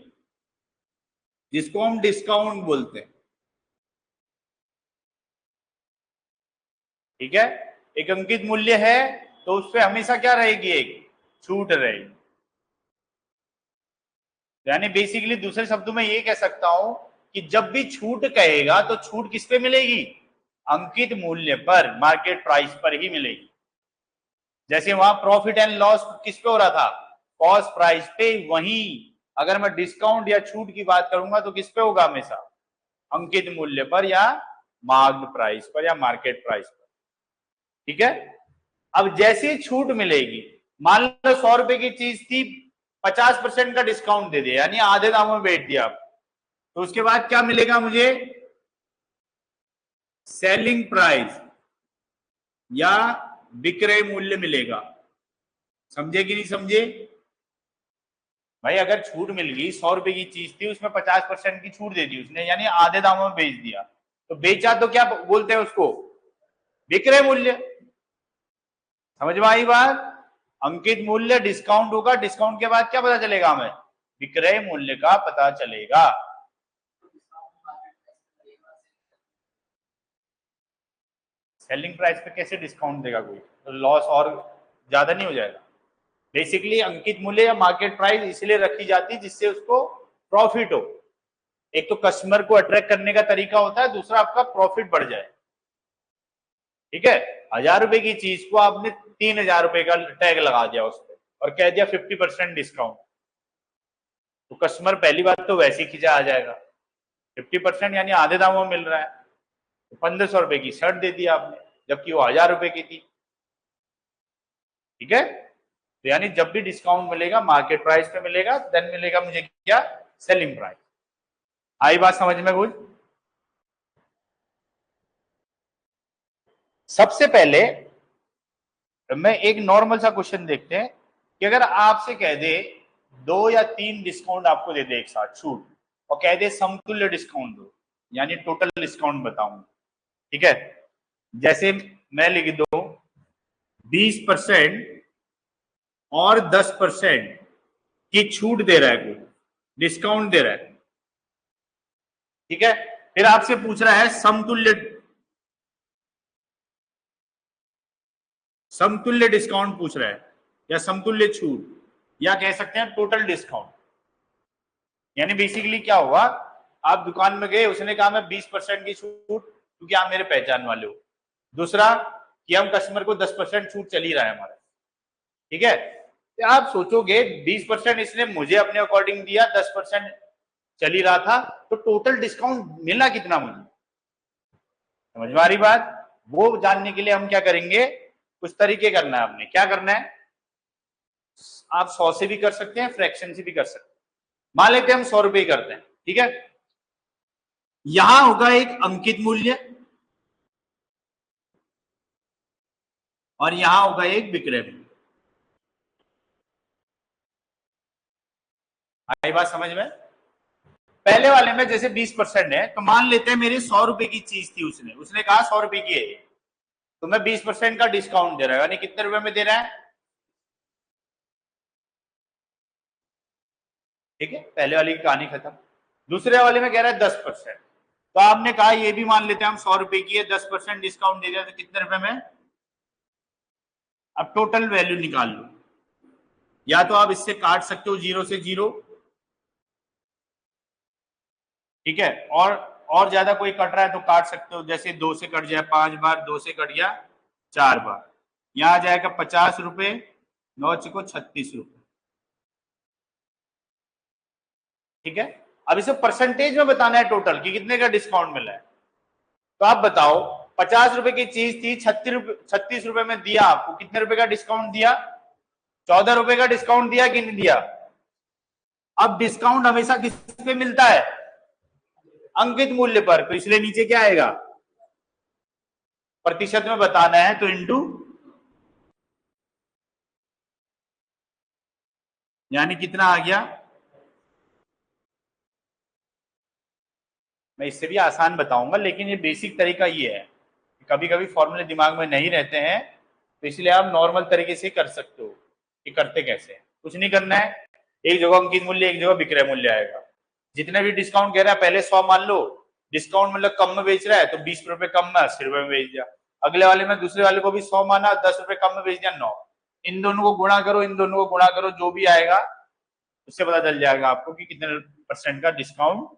जिसको हम डिस्काउंट बोलते हैं। ठीक है, एक अंकित मूल्य है तो उस पर हमेशा क्या रहेगी, एक छूट रहेगी। यानी बेसिकली दूसरे शब्दों में ये कह सकता हूं कि जब भी छूट कहेगा तो छूट किस पे मिलेगी, अंकित मूल्य पर, मार्केट प्राइस पर ही मिलेगी। जैसे वहां प्रॉफिट एंड लॉस किस पे हो रहा था, कॉस्ट प्राइस पे, वहीं अगर मैं डिस्काउंट या छूट की बात करूंगा तो किस पे होगा, हमेशा अंकित मूल्य पर या मार्क्ड प्राइस पर या मार्केट प्राइस पर। ठीक है, अब जैसे छूट मिलेगी, मान लो 100 रुपए की चीज थी, 50% का डिस्काउंट दे दिया, यानी आधे दामों में बेच दिया, तो उसके बाद क्या मिलेगा मुझे, सेलिंग प्राइस या विक्रय मूल्य मिलेगा। समझे कि नहीं समझे भाई, अगर छूट मिल गई, 100 रुपए की चीज थी, उसमें 50% की छूट दे दी उसने, यानी आधे दामों में बेच दिया, तो बेचा तो क्या बोलते हैं उसको, विक्रय मूल्य। समझ में आई बात, अंकित मूल्य डिस्काउंट होगा, डिस्काउंट के बाद क्या पता चलेगा हमें, विक्रय मूल्य का पता चलेगा। सेलिंग प्राइस पे कैसे डिस्काउंट देगा कोई, तो लॉस और ज्यादा नहीं हो जाएगा। बेसिकली अंकित मूल्य या मार्केट प्राइस इसलिए रखी जाती है जिससे उसको प्रॉफिट हो। एक तो कस्टमर को अट्रैक्ट करने का तरीका होता है, दूसरा आपका प्रॉफिट बढ़ जाए। ठीक है, 1000 रुपए की चीज को आपने 3000 रुपए का टैग लगा दिया उस पर और कह दिया 50% डिस्काउंट, तो कस्टमर पहली बात तो वैसे ही खिंचा आ जाएगा, 50% यानी आधे दामों में मिल रहा है, तो 1500 रुपए की शर्ट दे दी आपने, जबकि वो 1000 रुपए की थी। ठीक है, तो यानी जब भी डिस्काउंट मिलेगा मार्केट प्राइस पे मिलेगा, देन मिलेगा मुझे क्या, सेलिंग प्राइस। आई बात समझ में कुछ। सबसे पहले मैं एक नॉर्मल सा क्वेश्चन देखते हैं कि अगर आपसे कह दे 2 या 3 डिस्काउंट आपको दे दे एक साथ छूट, और कह दे समतुल्य डिस्काउंट दो, यानी टोटल डिस्काउंट बताऊं। ठीक है, जैसे मैं लिख दूं 20% और 10% की छूट दे रहा है, कोई डिस्काउंट दे रहा है। ठीक है, फिर आपसे पूछ रहा है समतुल्य डिस्काउंट पूछ रहा है, या समतुल्य छूट, या कह सकते हैं टोटल डिस्काउंट। यानी बेसिकली क्या हुआ, आप दुकान में गए, उसने कहा मैं 20% की छूट, क्योंकि आप मेरे पहचान वाले हो। दूसरा कि हम कस्टमर को 10% छूट चल ही रहा है हमारा। ठीक है, तो आप सोचोगे 20% इसने मुझे अपने अकॉर्डिंग दिया, 10% चल ही रहा था, तो टोटल डिस्काउंट मिला कितना मुझे। समझ में आ रही बात, वो जानने के लिए हम क्या करेंगे, कुछ तरीके करना है आपने। क्या करना है, आप 100 से भी कर सकते हैं, फ्रैक्शन से भी कर सकते हैं। मान लेते हैं हम 100 रुपए करते हैं। ठीक है, यहां होगा एक अंकित मूल्य और यहां होगा एक विक्रय मूल्य। आई बात समझ में। पहले वाले में जैसे 20% है, तो मान लेते हैं मेरी 100 रुपए की चीज थी, उसने कहा 100 रुपए की है, तो मैं 20% का डिस्काउंट दे रहा हूं, यानी कितने रुपए में दे रहा है। ठीक है, पहले वाली की कहानी खत्म। दूसरे वाले में कह रहा है 10%, तो आपने कहा ये भी मान लेते हैं हम 100 रुपए की है, 10% डिस्काउंट दे दिया, तो कितने रुपए में। अब टोटल वैल्यू निकाल लो, या तो आप इससे काट सकते हो 0 से 0। ठीक है, और ज्यादा कोई कट रहा है तो काट सकते हो, जैसे 2 से कट जाए 5 बार, 2 से कट गया 4 बार, यहां आ जाएगा 50 रुपए, 9 को 36 रुपए। ठीक है, अब इसे परसेंटेज में बताना है टोटल कि कितने का डिस्काउंट मिला है। तो आप बताओ 50 रुपए की चीज थी, 36 रुपए में दिया, आपको कितने रुपए का डिस्काउंट दिया, 14 रुपए का डिस्काउंट दिया कि नहीं दिया। अब डिस्काउंट हमेशा किस पे मिलता है, अंकित मूल्य पर, तो इसलिए नीचे क्या आएगा, प्रतिशत में बताना है तो इंटू यानी कितना आ गया, मैं इससे भी आसान बताऊंगा, लेकिन ये बेसिक तरीका ये है, कभी कभी फॉर्मूले दिमाग में नहीं रहते हैं, तो इसलिए आप नॉर्मल तरीके से कर सकते हो कि करते कैसे हैं। कुछ नहीं करना है, एक जगह अंकित मूल्य, एक जगह विक्रय मूल्य आएगा। जितने भी डिस्काउंट कह रहा है पहले 100 मान लो, डिस्काउंट मतलब कम में बेच रहा है तो 20 रुपए कम में 80 रुपए में बेच दिया। अगले वाले में दूसरे वाले को भी 100 माना, 10 रुपए कम में बेच दिया 9। इन दोनों को गुणा करो, इन दोनों को गुणा करो, जो भी आएगा उससे पता चल जाएगा आपको कि कितने % का डिस्काउंट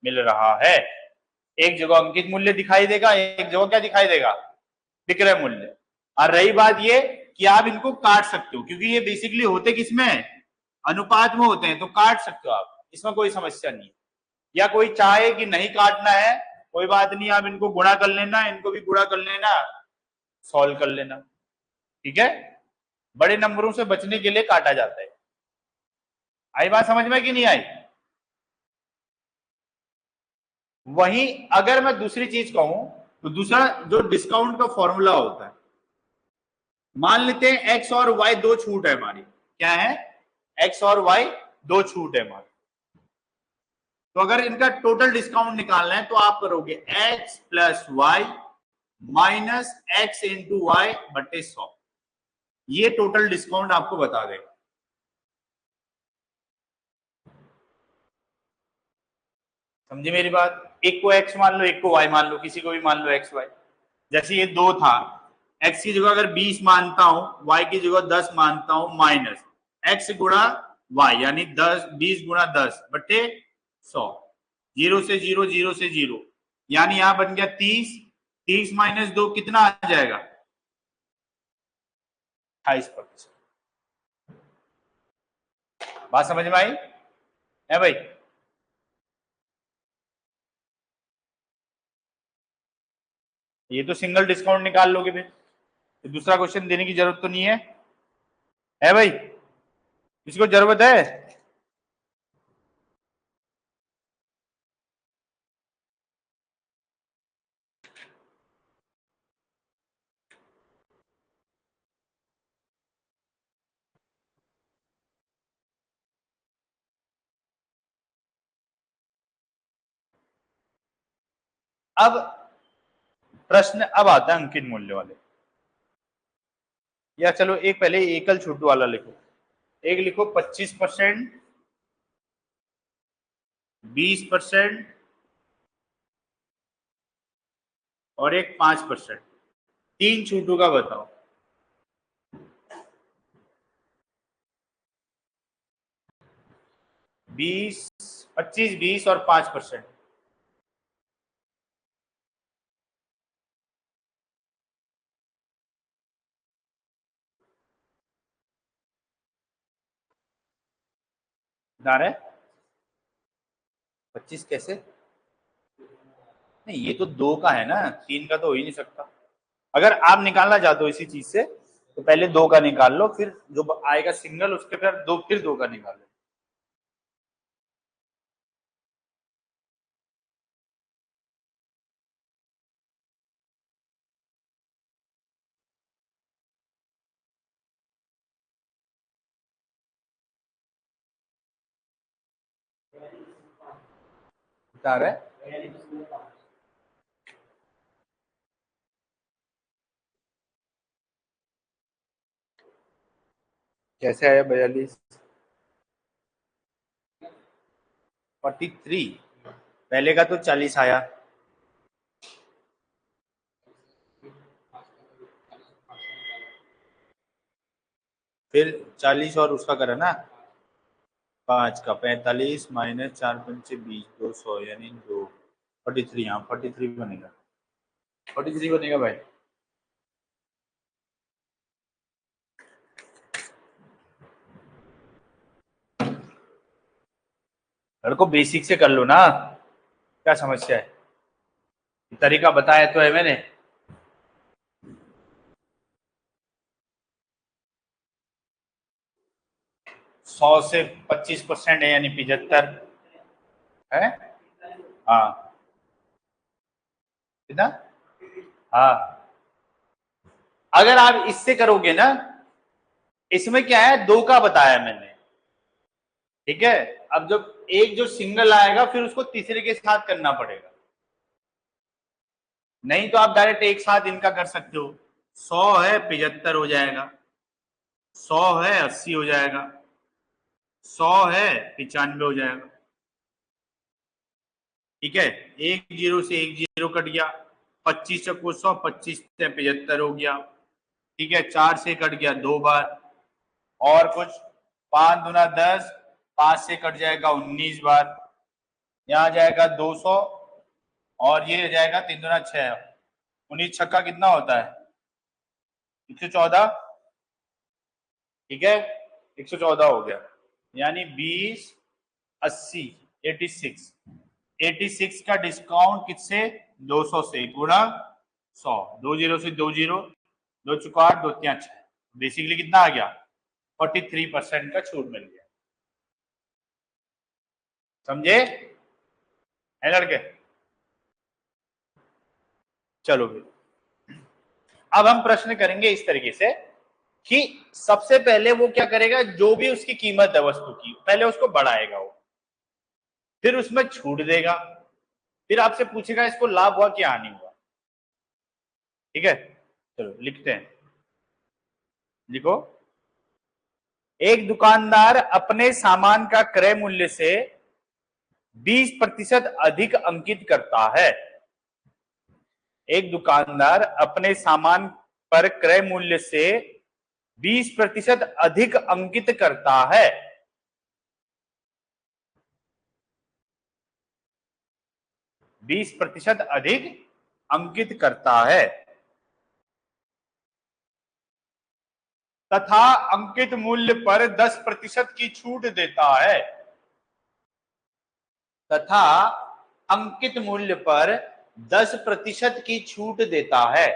मिल रहा है। एक जगह अंकित मूल्य दिखाई देगा, एक जगह क्या दिखाई देगा, विक्रय मूल्य। और रही बात ये कि आप इनको काट सकते हो, क्योंकि ये बेसिकली होते किसमें, अनुपात में होते हैं, तो काट सकते हो आप, इसमें कोई समस्या नहीं है। या कोई चाहे कि नहीं काटना है, कोई बात नहीं, आप इनको गुणा कर लेना, इनको भी गुणा कर लेना, सॉल्व कर लेना, ठीक है। बड़े नंबरों से बचने के लिए काटा जाता है। आई बात समझ में कि नहीं आई। वहीं अगर मैं दूसरी चीज कहूं, तो दूसरा जो डिस्काउंट का फॉर्मूला होता है, मान लेते हैं एक्स और वाई दो छूट है हमारी, क्या है, एक्स और वाई दो छूट है हमारी। तो अगर इनका टोटल डिस्काउंट निकालना है तो आप करोगे X plus Y minus X into Y बटे 100, ये टोटल डिस्काउंट आपको बता देगा। समझे मेरी बात, एक को एक्स मान लो, एक को वाई मान लो, किसी को भी मान लो एक्स वाई। जैसे ये दो था, एक्स की जगह अगर 20 मानता हूं, वाई की जगह 10 मानता हूं, माइनस एक्स गुणा वाई यानी 10, 20 गुणा 10 बटे 100, जीरो से जीरो, जीरो से जीरो, यानी यहां बन गया 30, 30 माइनस 2 कितना आ जाएगा, 28%। बात समझ में आई है भाई। ये तो सिंगल डिस्काउंट निकाल लोगे फिर, तो दूसरा क्वेश्चन देने की जरूरत तो नहीं है भाई, इसको जरूरत है। अब प्रश्न अब आता है अंकित मूल्य वाले, या चलो एक पहले एकल छूट वाला लिखो, एक लिखो 25%, 20% और एक 5%, तीन छूटों का बताओ। 20, 25, 20 और 5%। बता रहे 25 कैसे, नहीं ये तो दो का है ना, तीन का तो हो ही नहीं सकता। अगर आप निकालना चाहते हो इसी चीज से, तो पहले दो का निकाल लो, फिर जो आएगा सिंगल उसके फिर दो का निकाल लो। बता रहे कैसे आया 42, 43, पहले का तो 40 आया, फिर 40 और उसका करा ना 5 का, 45 माइनस 4 पंचे 20, 200 यानी 2, 43, हाँ 43 बनेगा, 43 बनेगा भाई। लड़को बेसिक से कर लो ना, क्या समस्या है, तरीका बताया तो है मैंने। 100 से 25% है यानी 75 है, हाँ कितना, हाँ। अगर आप इससे करोगे ना, इसमें क्या है, दो का बताया मैंने, ठीक है। अब जब एक जो सिंगल आएगा फिर उसको तीसरे के साथ करना पड़ेगा, नहीं तो आप डायरेक्ट एक साथ इनका कर सकते हो। 100 है 75 हो जाएगा, 100 है 80 हो जाएगा, 100 है 95 हो जाएगा। ठीक है, एक जीरो से एक जीरो कट गया, 25 चक्को 100, 25 से 75 हो गया। ठीक है, 4 से कट गया 2 बार, और कुछ 5 दूना 10, 5 से कट जाएगा 19 बार, यहाँ जाएगा 200, और ये जाएगा 3 दूना 6, 19 छक्का कितना होता है 114। ठीक है, 114 हो गया, यानी 20 80 86, 86 का डिस्काउंट किससे 200 से गुणा 100, 2 जीरो से 2 जीरो, 2 चुका 8, 2 3 6, बेसिकली कितना आ गया 43% का छूट मिल गया। समझे है लड़के? चलो फिर अब हम प्रश्न करेंगे इस तरीके से कि सबसे पहले वो क्या करेगा, जो भी उसकी कीमत है वस्तु की पहले उसको बढ़ाएगा वो, फिर उसमें छूट देगा, फिर आपसे पूछेगा इसको लाभ हुआ कि हानि हुआ। ठीक है, चलो लिखते हैं, लिखो। एक दुकानदार अपने सामान का क्रय मूल्य से 20% अधिक अंकित करता है। एक दुकानदार अपने सामान पर क्रय मूल्य से 20% अधिक अंकित करता है। बीस प्रतिशत अधिक अंकित करता है तथा अंकित मूल्य पर 10% की छूट देता है। तथा अंकित मूल्य पर 10% की छूट देता है।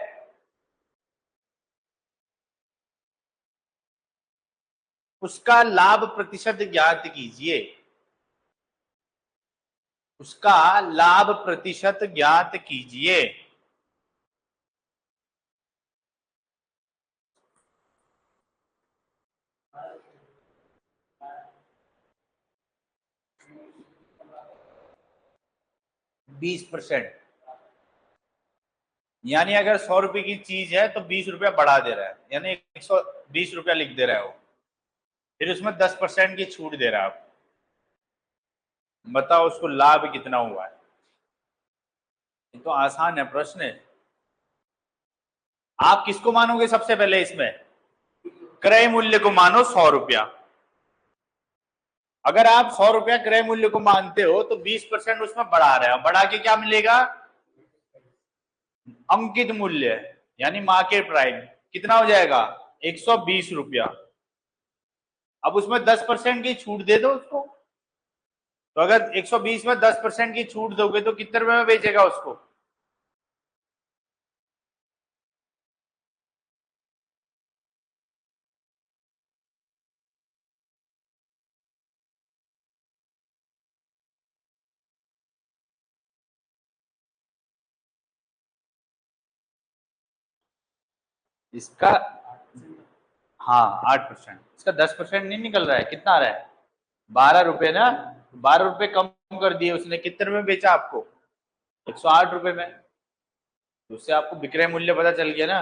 उसका लाभ प्रतिशत ज्ञात कीजिए। उसका लाभ प्रतिशत ज्ञात कीजिए। बीस परसेंट, यानी अगर 100 रुपए की चीज है तो 20 रुपया बढ़ा दे रहा है, यानी 120 रुपया लिख दे रहा है वो, फिर उसमें 10% की छूट दे रहा है आपको। बताओ उसको लाभ कितना हुआ है? ये तो आसान है प्रश्न। आप किसको मानोगे सबसे पहले इसमें? क्रय मूल्य को मानो 100 रुपया। अगर आप 100 रुपया क्रय मूल्य को मानते हो तो 20% उसमें बढ़ा रहे हो, बढ़ा के क्या मिलेगा? अंकित मूल्य, यानी मार्केट प्राइस कितना हो जाएगा 120 रुपया। अब उसमें 10% की छूट दे दो उसको, तो अगर 120 में 10% की छूट दोगे तो कितने रुपए में बेचेगा उसको? इसका हाँ 8%, इसका 10% नहीं निकल रहा है, कितना आ रहा है 12 रुपए ना। 12 रुपए कम कर दिए उसने, कितने रुपए में बेचा आपको 108 रुपए में। तो उससे आपको विक्रय मूल्य पता चल गया ना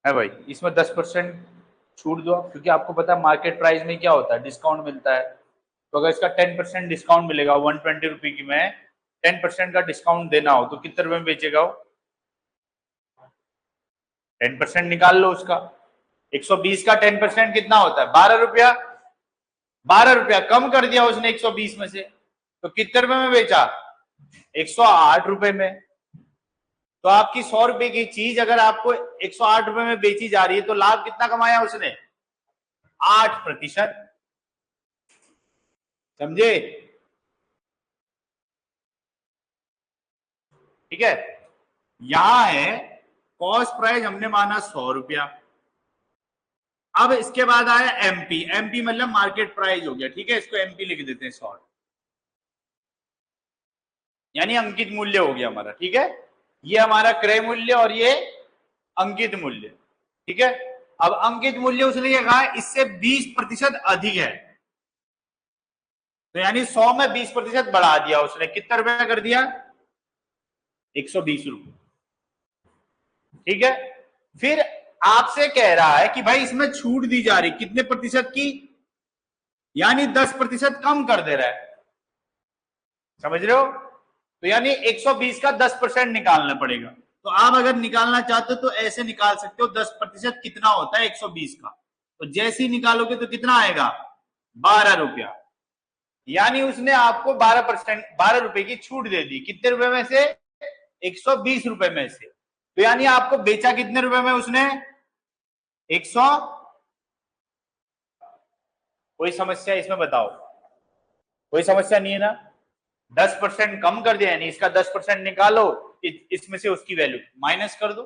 है भाई। इसमें 10% छूट दो, क्योंकि आपको पता है मार्केट प्राइस में क्या होता है, डिस्काउंट मिलता है। तो अगर इसका 10% डिस्काउंट मिलेगा 120 रुपए की में 10% का डिस्काउंट देना हो तो कितने रुपए में बेचेगा वो? 10% निकाल लो उसका, 120 का 10% कितना होता है 12 रुपया। 12 रुपया कम कर दिया उसने 120 में से, तो कितने रुपए में बेचा 108 रुपए में। तो आपकी 100 रुपए की चीज अगर आपको 108 रुपए में बेची जा रही है तो लाभ कितना कमाया उसने 8%। समझे? ठीक है, यहां है कॉस्ट प्राइस हमने माना 100 रुपया। अब इसके बाद आया एमपी, एमपी मतलब मार्केट प्राइस हो गया। ठीक है, इसको एमपी लिख देते हैं शॉर्ट, यानी अंकित मूल्य हो गया हमारा। ठीक है, ये हमारा क्रय मूल्य और ये अंकित मूल्य। ठीक है, अब अंकित मूल्य उसने ये कहा इससे 20% अधिक है, तो यानी 100 में 20% बढ़ा दिया उसने, कितना रुपया कर दिया? 120 रुपये। ठीक है, फिर आपसे कह रहा है कि भाई इसमें छूट दी जा रही कितने प्रतिशत की, यानी 10% कम कर दे रहा है, समझ रहे हो? तो यानी 120 का 10% निकालना पड़ेगा। तो आप अगर निकालना चाहते हो तो ऐसे निकाल सकते हो, 10% कितना होता है 120 का, तो जैसे ही निकालोगे तो कितना आएगा? 12 रुपया। यानी उसने आपको 12 रुपए की छूट दे दी, कितने रुपए में से? 120 रुपए में से। तो यानी आपको बेचा कितने रुपए में उसने? 100। कोई समस्या इसमें बताओ? कोई समस्या नहीं है ना? 10% कम कर दिया, यानी इसका 10% निकालो, इसमें से उसकी वैल्यू माइनस कर दो।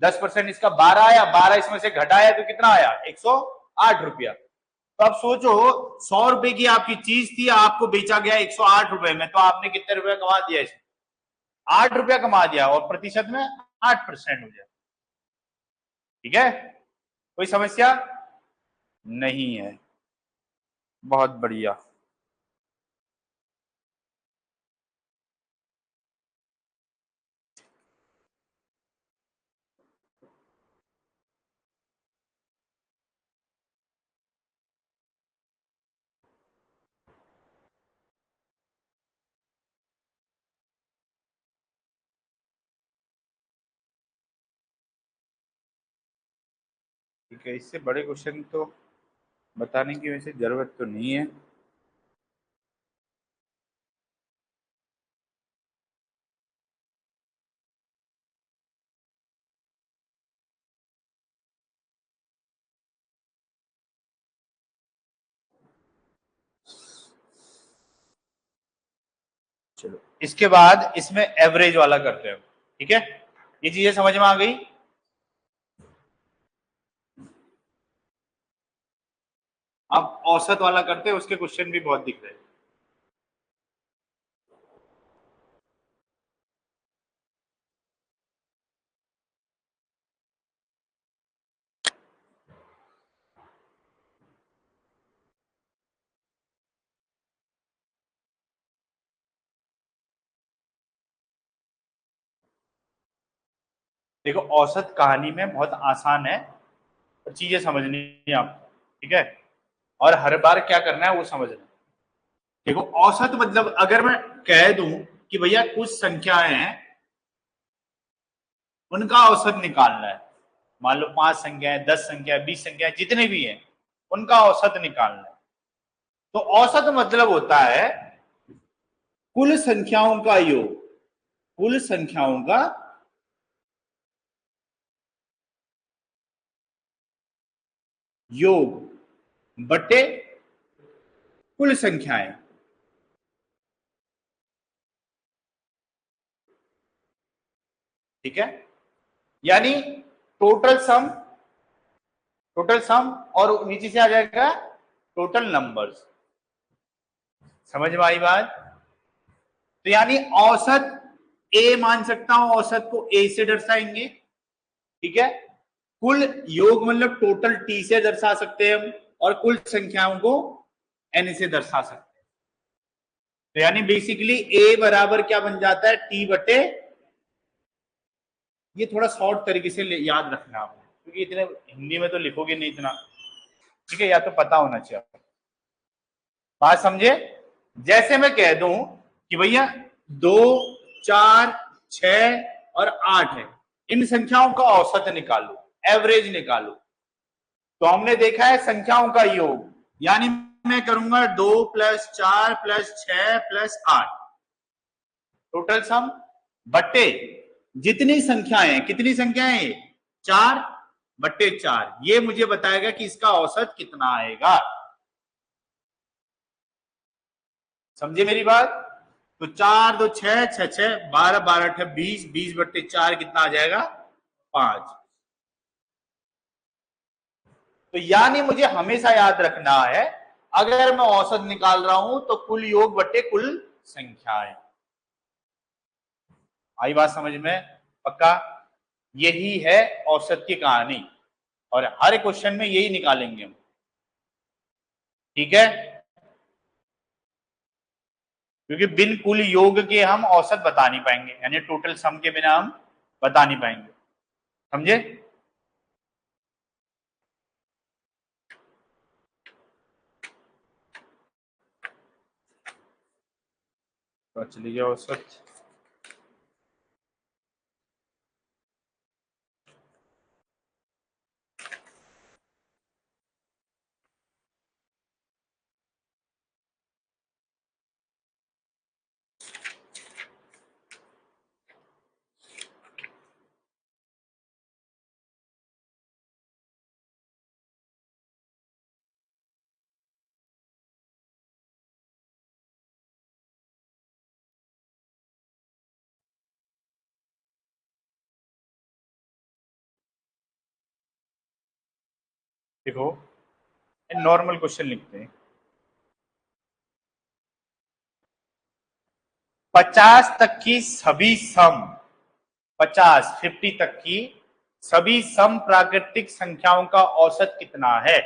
10% इसका 12 आया, 12 इसमें से घटाया तो कितना आया? 108 रुपया। तो अब सोचो, 100 रुपए की आपकी चीज थी, आपको बेचा गया 108 रुपए में, तो आपने कितने रुपए कमा दिया? इसमें 8 रुपया कमा दिया, और प्रतिशत में 8% हो जाए। ठीक है, कोई समस्या नहीं है? बहुत बढ़िया। ठीक है, इससे बड़े क्वेश्चन तो बताने की वैसे जरूरत तो नहीं है। चलो, इसके बाद इसमें एवरेज वाला करते हैं। ठीक है, ये चीजें समझ में आ गई? अब औसत वाला करते हैं, उसके क्वेश्चन भी बहुत दिख रहे हैं। देखो, औसत कहानी में बहुत आसान है, और चीजें समझनी है आपको। ठीक है, और हर बार क्या करना है वो समझना है। देखो, औसत मतलब अगर मैं कह दूं कि भैया कुछ संख्याएं हैं, उनका औसत निकालना है, मान लो 5 संख्याएं, 10 संख्याएं, 20 संख्याएं, जितने भी हैं उनका औसत निकालना है। तो औसत मतलब होता है कुल संख्याओं का योग, कुल संख्याओं का योग बटे कुल संख्याएं। ठीक है, यानी टोटल सम, टोटल सम, और नीचे से आ जाएगा टोटल नंबर्स। समझ में आई बात? तो यानी औसत ए मान सकता हूं, औसत को ए से दर्शाएंगे। ठीक है, कुल योग मतलब टोटल टी से दर्शा सकते हैं हम, और कुल संख्याओं को एन से दर्शा सकते हैं। तो यानी बेसिकली ए बराबर क्या बन जाता है? टी बटे, ये थोड़ा शॉर्ट तरीके से याद रखना आपने, क्योंकि इतने हिंदी में तो लिखोगे नहीं इतना। ठीक है, या तो पता होना चाहिए। बात समझे? जैसे मैं कह दूं कि भैया 2, 4, 6 और 8 है, इन संख्याओं का औसत निकालो, एवरेज निकालो। तो हमने देखा है संख्याओं का योग, यानी मैं करूंगा 2 + 4 + 6 + 8, टोटल सम बट्टे जितनी संख्याएं, कितनी संख्याएं? 4 बट्टे 4, ये मुझे बताएगा कि इसका औसत कितना आएगा। समझे मेरी बात? तो 4 2 6 6 6 12 12 8 20, 20 बट्टे 4 कितना आ जाएगा? 5। तो यानी मुझे हमेशा याद रखना है, अगर मैं औसत निकाल रहा हूं तो कुल योग बट्टे कुल संख्याएं। आई बात समझ में? पक्का? यही है औसत की कहानी, और हर क्वेश्चन में यही निकालेंगे हम। ठीक है, क्योंकि बिन कुल योग के हम औसत बता नहीं पाएंगे, यानी टोटल सम के बिना हम बता नहीं पाएंगे, समझे? तो चलिए औसत, देखो नॉर्मल क्वेश्चन लिखते हैं। 50 तक की सभी सम, 50 तक की सभी सम प्राकृतिक संख्याओं का औसत कितना है?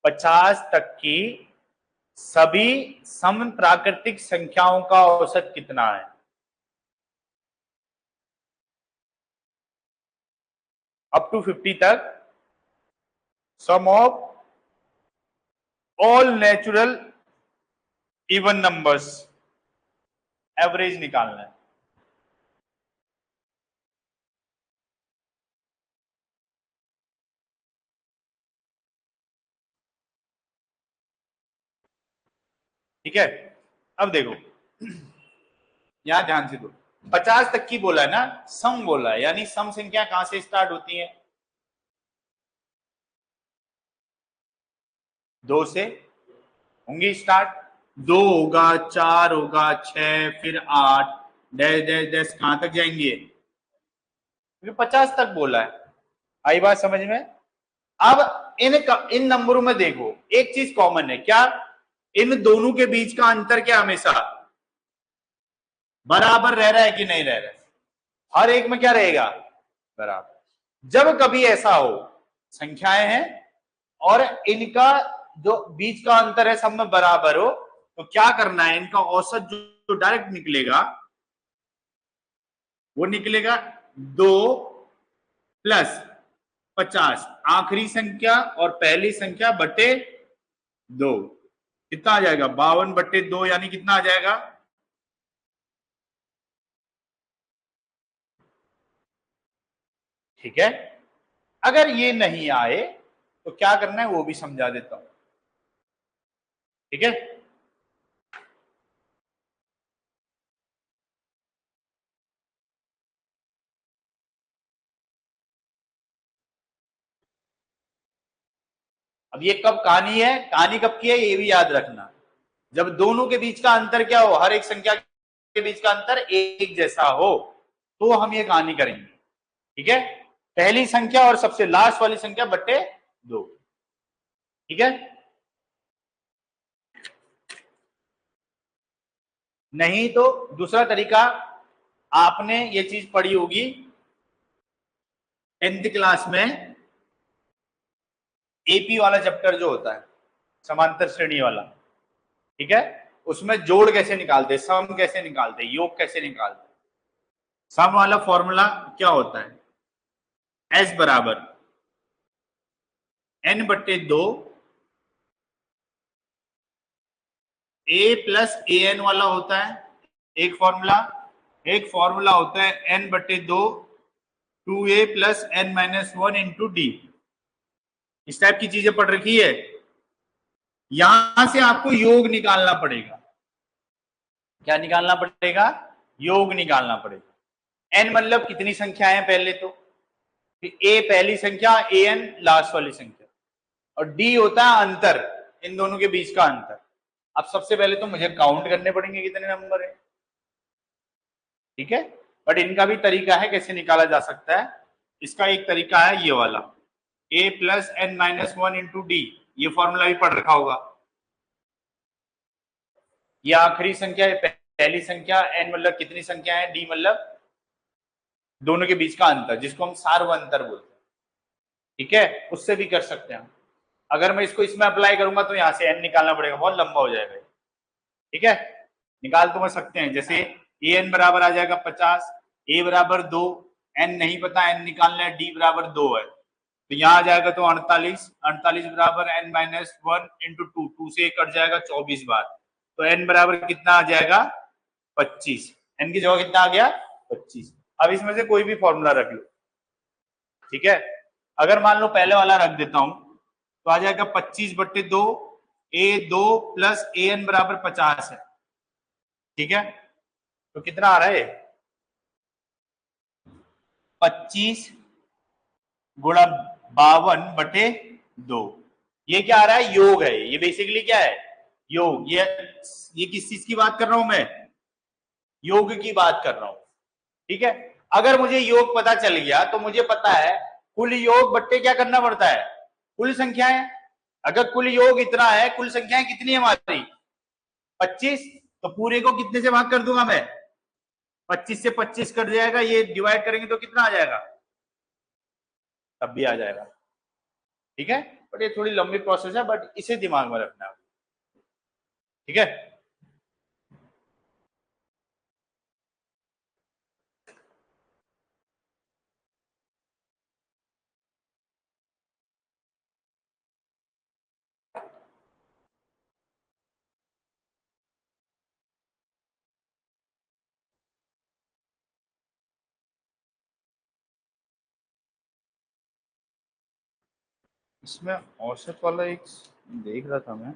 50 तक की सभी सम प्राकृतिक संख्याओं का औसत कितना है? अप टू 50 तक sum of all natural even numbers, average निकालना है। ठीक है, अब देखो यहां ध्यान से दो, 50 तक की बोला है ना, सम बोला है, यानी सम संख्या कहां से स्टार्ट होती है? 2 से होंगी स्टार्ट, 2 होगा, 4 होगा, 6, फिर 8, डैश डैश डैश कहां तक जाएंगे? 50 तक बोला है। आई बात समझ में? अब इन नंबरों में देखो एक चीज कॉमन है, क्या? इन दोनों के बीच का अंतर क्या हमेशा बराबर रह रहा है कि नहीं रह रहा है? हर एक में क्या रहेगा? बराबर। जब कभी ऐसा हो संख्याएं हैं और इनका जो बीच का अंतर है सब में बराबर हो, तो क्या करना है? इनका औसत जो डायरेक्ट निकलेगा वो निकलेगा 2 प्लस 50, आखिरी संख्या और पहली संख्या बटे 2, कितना आ जाएगा? 52 बटे 2, यानी कितना आ जाएगा? ठीक है, अगर ये नहीं आए तो क्या करना है वो भी समझा देता हूं। ठीक है, अब ये कब कहानी है, कहानी कब की है ये भी याद रखना, जब दोनों के बीच का अंतर क्या हो, हर एक संख्या के बीच का अंतर एक जैसा हो, तो हम ये कहानी करेंगे। ठीक है, पहली संख्या और सबसे लास्ट वाली संख्या बटे 2। ठीक है, नहीं तो दूसरा तरीका, आपने ये चीज पढ़ी होगी 10th क्लास में, एपी वाला चैप्टर जो होता है समांतर श्रेणी वाला, ठीक है, उसमें जोड़ कैसे निकालते, सम कैसे निकालते, योग कैसे निकालते। सम वाला फॉर्मूला क्या होता है? एस बराबर एन बट्टे 2, ए प्लस ए एन वाला होता है एक फॉर्मूला, एक फॉर्मूला होता है एन बट्टे 2 2a plus N minus 1 into D. इस टाइप की चीजें पढ़ रखी है। यहां से आपको योग निकालना पड़ेगा। क्या निकालना पड़ेगा? योग निकालना पड़ेगा। एन मतलब कितनी संख्याएं पहले तो, ए पहली संख्या, ए एन लास्ट वाली संख्या, और डी होता है अंतर, इन दोनों के बीच का अंतर। अब सबसे पहले तो मुझे काउंट करने पड़ेंगे कितने नंबर है। ठीक है, बट इनका भी तरीका है कैसे निकाला जा सकता है। इसका एक तरीका है ये वाला, a plus N minus 1 into D, ये फॉर्मूला भी पढ़ रखा होगा। ये आखिरी संख्या है, पहली संख्या, एन मतलब कितनी संख्या है, डी मतलब दोनों के बीच का अंतर, जिसको हम सार्व अंतर बोलते हैं। ठीक है, उससे भी कर सकते हैं। अगर मैं इसको इसमें अप्लाई करूंगा तो यहां से एन निकालना पड़ेगा, बहुत लंबा हो जाएगा। ठीक है, निकाल तो सकते हैं। जैसे ए एन बराबर आ जाएगा 50, ए बराबर 2, एन नहीं पता, एन निकालना है, डी बराबर 2 है, तो यहाँ आ जाएगा तो 48, 48 बराबर एन माइनस 1 इंटू 2, 2 से कट जाएगा 24 बार, तो एन बराबर कितना आ जाएगा 25, एन की जगह कितना आ गया 25। अब इसमें से कोई भी फॉर्मूला रख लो, ठीक है। अगर मान लो पहले वाला रख देता हूं तो आ जाएगा 25/2, A2 प्लस ए एन बराबर 50 है, ठीक है। तो कितना आ रहा है 25 गुणा 52/2, ये क्या आ रहा है योग है, ये बेसिकली क्या है योग। ये किस चीज की बात कर रहा हूं मैं, योग की बात कर रहा हूं, ठीक है। अगर मुझे योग पता चल गया तो मुझे पता है कुल योग बट्टे क्या करना पड़ता है कुल संख्याएं। अगर कुल योग इतना है, कुल संख्याएं कितनी है हमारी 25, तो पूरे को कितने से भाग कर दूंगा मैं 25 से 25 कट जाएगा, ये डिवाइड करेंगे तो कितना आ जाएगा तब भी आ जाएगा, ठीक है। बट ये थोड़ी लंबी प्रोसेस है, बट इसे दिमाग में रखना है, ठीक है। इसमें औसत वाला एक देख रहा था मैं,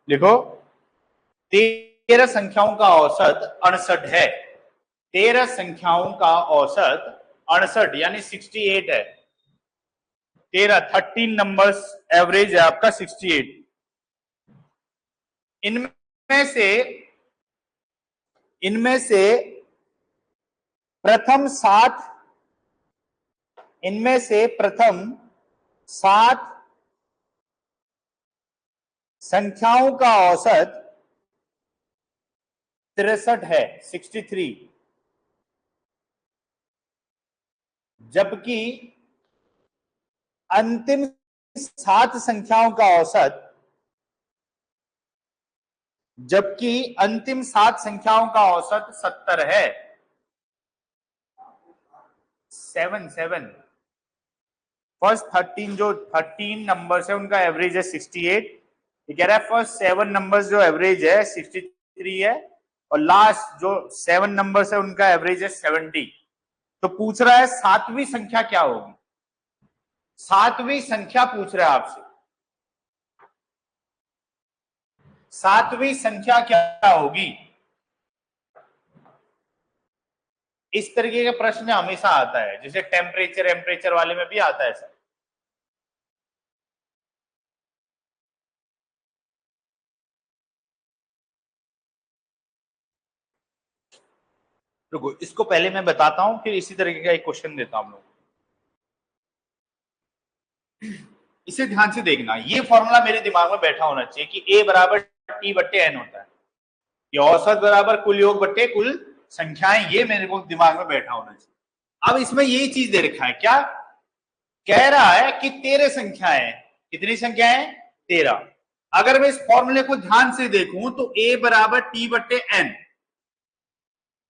देखो 13 संख्याओं का औसत 68 है, 13 संख्याओं का औसत 68 यानी 68 है, 13 नंबर्स एवरेज है आपका 68। इनमें से प्रथम 7, इनमें से प्रथम 7 संख्याओं का औसत 63 है, 63, जबकि अंतिम 7 संख्याओं का औसत 70 है। 7 फर्स्ट 13 जो 13 नंबर्स है उनका एवरेज है 68, ये कह रहा है फर्स्ट 7 नंबर्स जो एवरेज है 63 है, और लास्ट जो 7 नंबर्स है उनका एवरेज है 70। तो पूछ रहा है सातवीं संख्या क्या होगी, सातवीं संख्या पूछ रहा है आपसे, सातवीं संख्या क्या होगी। इस तरीके का प्रश्न हमेशा आता है, जैसे टेम्परेचर वाले में भी आता है सर। रुको इसको पहले मैं बताता हूं, फिर इसी तरीके का एक क्वेश्चन देता हूं हम लोग, इसे ध्यान से देखना। ये फॉर्मूला मेरे दिमाग में बैठा होना चाहिए कि ए बराबर टी बट्टे एन होता है, ये औसत बराबर कुल योग बट्टे कुल संख्याएं, ये मेरे को दिमाग में बैठा होना चाहिए। अब इसमें यही चीज दे रखा है, क्या कह रहा है कि 13 संख्याएं, कितनी संख्याएं 13। अगर मैं इस फॉर्मूले को ध्यान से देखूं तो ए बराबर टी बट्टे एन,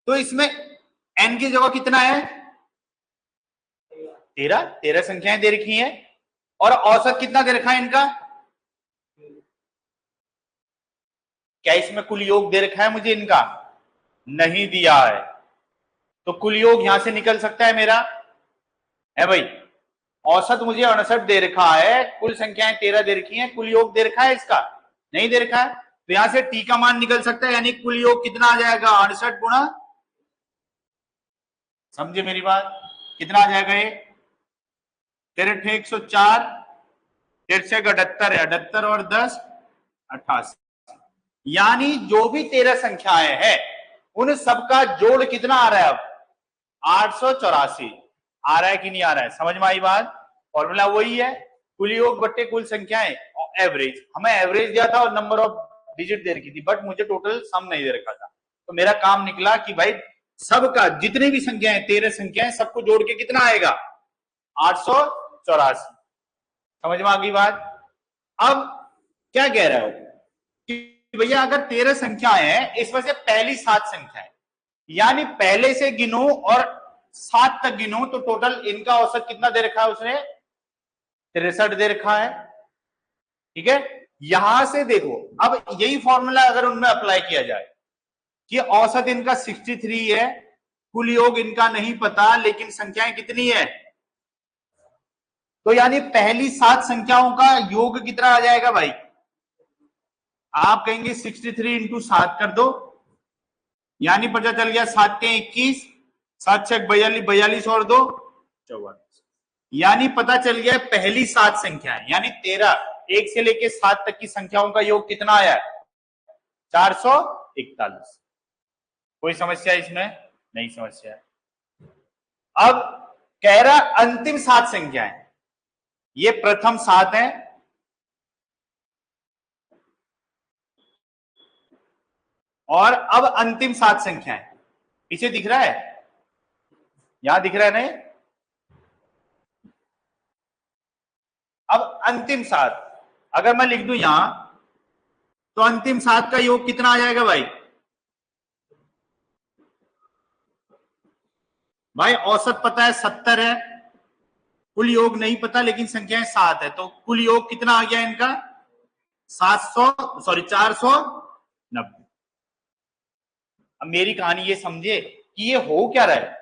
तो इसमें एन की जगह कितना है 13, 13 संख्याएं दे रखी हैं, और औसत कितना दे रखा है इनका, क्या इसमें कुल योग दे रखा है मुझे इनका, नहीं दिया है, तो कुल योग यहां से निकल सकता है मेरा, है भाई। औसत मुझे 68 दे रखा है, कुल संख्याएं 13 दे रखी हैं, कुल योग दे रखा है इसका नहीं दे रखा है, तो यहां से टी का मान निकल सकता है, यानी कुल योग कितना आ जाएगा 68 गुणा, समझे मेरी बात, कितना आ जाएगा ये 13 104, 13 78 है, 78 और 10 88, यानी जो भी 13 संख्याएं हैं उन सबका जोड़ कितना आ रहा है अब 884 आ रहा है कि नहीं आ रहा है, समझ में आई बात। फॉर्मूला वही है, कुल योग बट्टे कुल संख्याएं और एवरेज, हमें एवरेज दिया था और नंबर ऑफ डिजिट दे रखी थी, बट मुझे टोटल सम नहीं दे रखा था, तो मेरा काम निकला कि भाई सबका जितनी भी संख्याएं 13 संख्याएं सबको जोड़ के कितना आएगा 884। समझ में आ गई बात। अब क्या कह रहा हो कि भैया अगर 13 संख्याएं हैं इसमें से पहली 7 संख्याएं यानी पहले से गिनो और 7 तक गिनो तो टोटल इनका औसत कितना दे रखा है उसने 63 दे रखा है। ठीक है, यहां से देखो अब यही फॉर्मूला अगर उनमें अप्लाई किया जाए कि औसत इनका 63 है, कुल योग इनका नहीं पता लेकिन संख्याएं कितनी है, तो यानी पहली 7 संख्याओं का योग कितना आ जाएगा भाई। आप कहेंगे 63 इंटू 7 कर दो, यानी पता चल गया 7 के 21, 7 6 42, 42 और 2 44, यानी पता चल गया पहली 7 संख्याएं यानी 13 1 से लेके 7 तक की संख्याओं का योग कितना आया है 441। कोई समस्या इसमें नहीं समस्या। अब कह रहा अंतिम 7 संख्याएं, ये प्रथम 7 है और अब अंतिम 7 संख्याएं पीछे दिख रहा है, यहां दिख रहा है नहीं। अब अंतिम 7 अगर मैं लिख दूं यहां तो अंतिम 7 का योग कितना आ जाएगा भाई। भाई औसत पता है 70 है, कुल योग नहीं पता लेकिन संख्याएं 7 है, तो कुल योग कितना आ गया इनका 490। अब मेरी कहानी ये समझे कि ये हो क्या रहा है,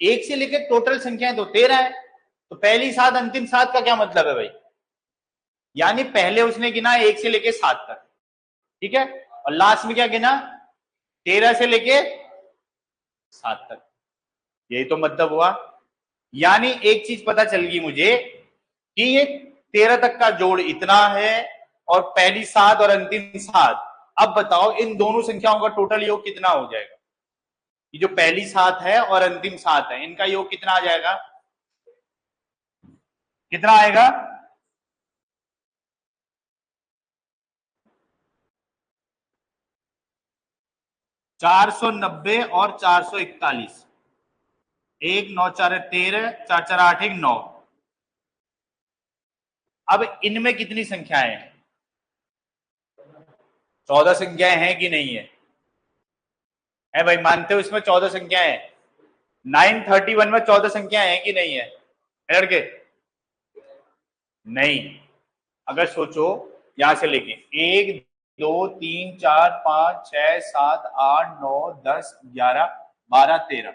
1 से लेकर टोटल संख्याएं तो 13 है, तो पहली 7 अंतिम 7 का क्या मतलब है भाई, यानी पहले उसने गिना 1 से लेके 7 तक, ठीक है, और लास्ट में क्या गिना 13 से लेके 7 तक, यही तो मतलब हुआ। यानी एक चीज पता चल गई मुझे कि ये 13 तक का जोड़ इतना है और पहली 7 और अंतिम 7। अब बताओ इन दोनों संख्याओं का टोटल योग कितना हो जाएगा, ये जो पहली 7 है और अंतिम 7 है इनका योग कितना आ जाएगा, कितना आएगा 490 और 441, 1 9 4 13, 4 4 8 1 9। अब इनमें कितनी संख्याएं हैं, 14 संख्याएं हैं कि नहीं है भाई, मानते हो इसमें 14 संख्याएं हैं, 931 में 14 संख्याएं हैं कि नहीं है लड़के, नहीं। अगर सोचो यहां से लेके 1 2 3 4 5 6 7 8 9 10 11 12 13,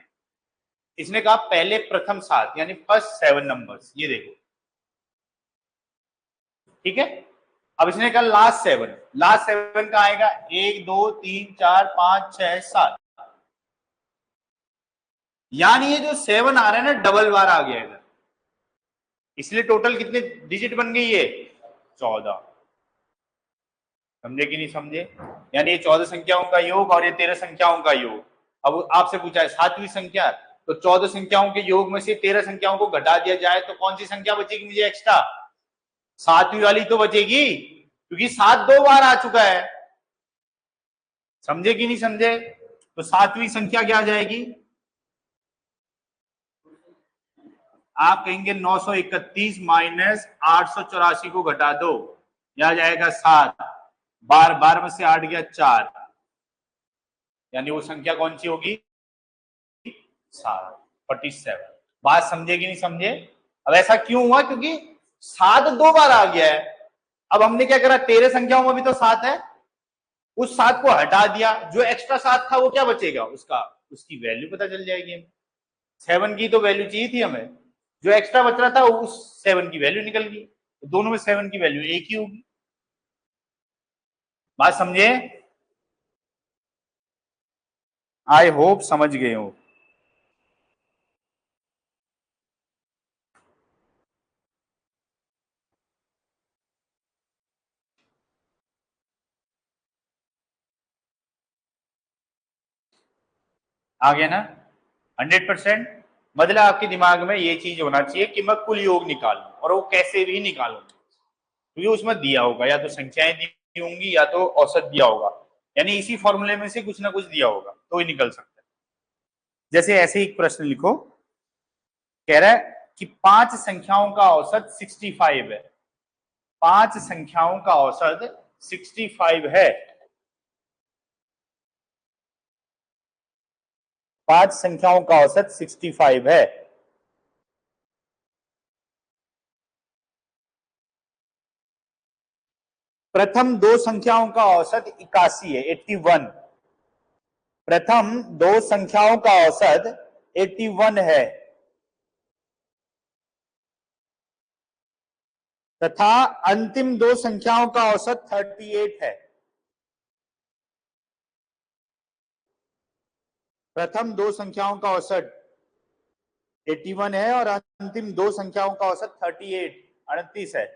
इसने कहा पहले प्रथम 7 यानी फर्स्ट 7 नंबर्स, ये देखो ठीक है। अब इसने कहा लास्ट 7, लास्ट 7 का आएगा 1 2 3 4 5 6 7, यानी ये जो 7 आ रहा है ना डबल बार आ गया इधर, इसलिए टोटल कितने डिजिट बन गई है 14। समझे कि नहीं समझे, यानी ये 14 संख्याओं का योग और ये 13 संख्याओं का योग। अब आपसे पूछा है 7वीं संख्या, तो 14 संख्याओं के योग में से 13 संख्याओं को घटा दिया जाए तो कौन सी संख्या बचेगी मुझे एक्स्ट्रा, 7वीं वाली तो बचेगी, क्योंकि 7 2 बार आ चुका है। समझे कि नहीं समझे, तो 7वीं संख्या क्या आ जाएगी, आप कहेंगे 931 माइनस 884 को घटा दो, यह जाएगा 7, 12 में से 8 गया 4, यानी वो संख्या कौन सी होगी 47। बात समझे कि नहीं समझे। अब ऐसा क्यों हुआ, क्योंकि 7 2 बार आ गया है। अब हमने क्या करा 13 संख्याओं में भी तो 7 है, उस 7 को हटा दिया, जो एक्स्ट्रा 7 था वो क्या बचेगा, उसकी वैल्यू पता चल जाएगी। 7 की तो वैल्यू चाहिए थी हमें, जो एक्स्ट्रा बच रहा था उस 7 की वैल्यू निकल गई, तो दोनों में 7 की वैल्यू एक ही होगी। बात समझे, आई होप समझ गए हो। आ गया ना 100%। मतलब आपके दिमाग में ये चीज होना चाहिए कि मैं कुल योग निकालूं, और वो कैसे भी निकालूं, क्योंकि उसमें दिया होगा या तो संख्याएं दी होंगी या तो औसत दिया होगा, यानी इसी फॉर्मूले में से कुछ ना कुछ दिया होगा तो ही निकल सकता है। जैसे ऐसे ही एक प्रश्न लिखो, कह रहा है कि 5 संख्याओं का औसत 65 है। 5 संख्याओं का औसत 65 है। 5 संख्याओं का औसत 65 है। प्रथम 2 संख्याओं का औसत 81 है, 81। प्रथम 2 संख्याओं का औसत 81 है तथा अंतिम 2 संख्याओं का औसत 38 है। प्रथम 2 संख्याओं का औसत 81 है और अंतिम 2 संख्याओं का औसत 38 है।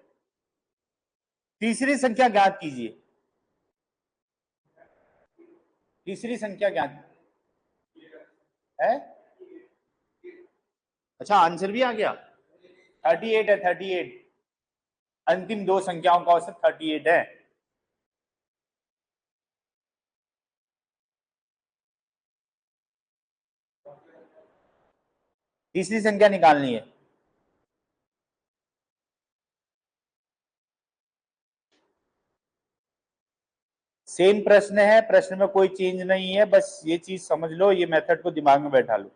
तीसरी संख्या ज्ञात कीजिए। तीसरी संख्या ज्ञात है। अच्छा, आंसर भी आ गया। 38 है, 38। अंतिम 2 संख्याओं का औसत 38 है। तीसरी संख्या निकालनी है। सेम प्रश्न है, प्रश्न में कोई चेंज नहीं है, बस ये चीज समझ लो, ये मेथड को दिमाग में बैठा लो।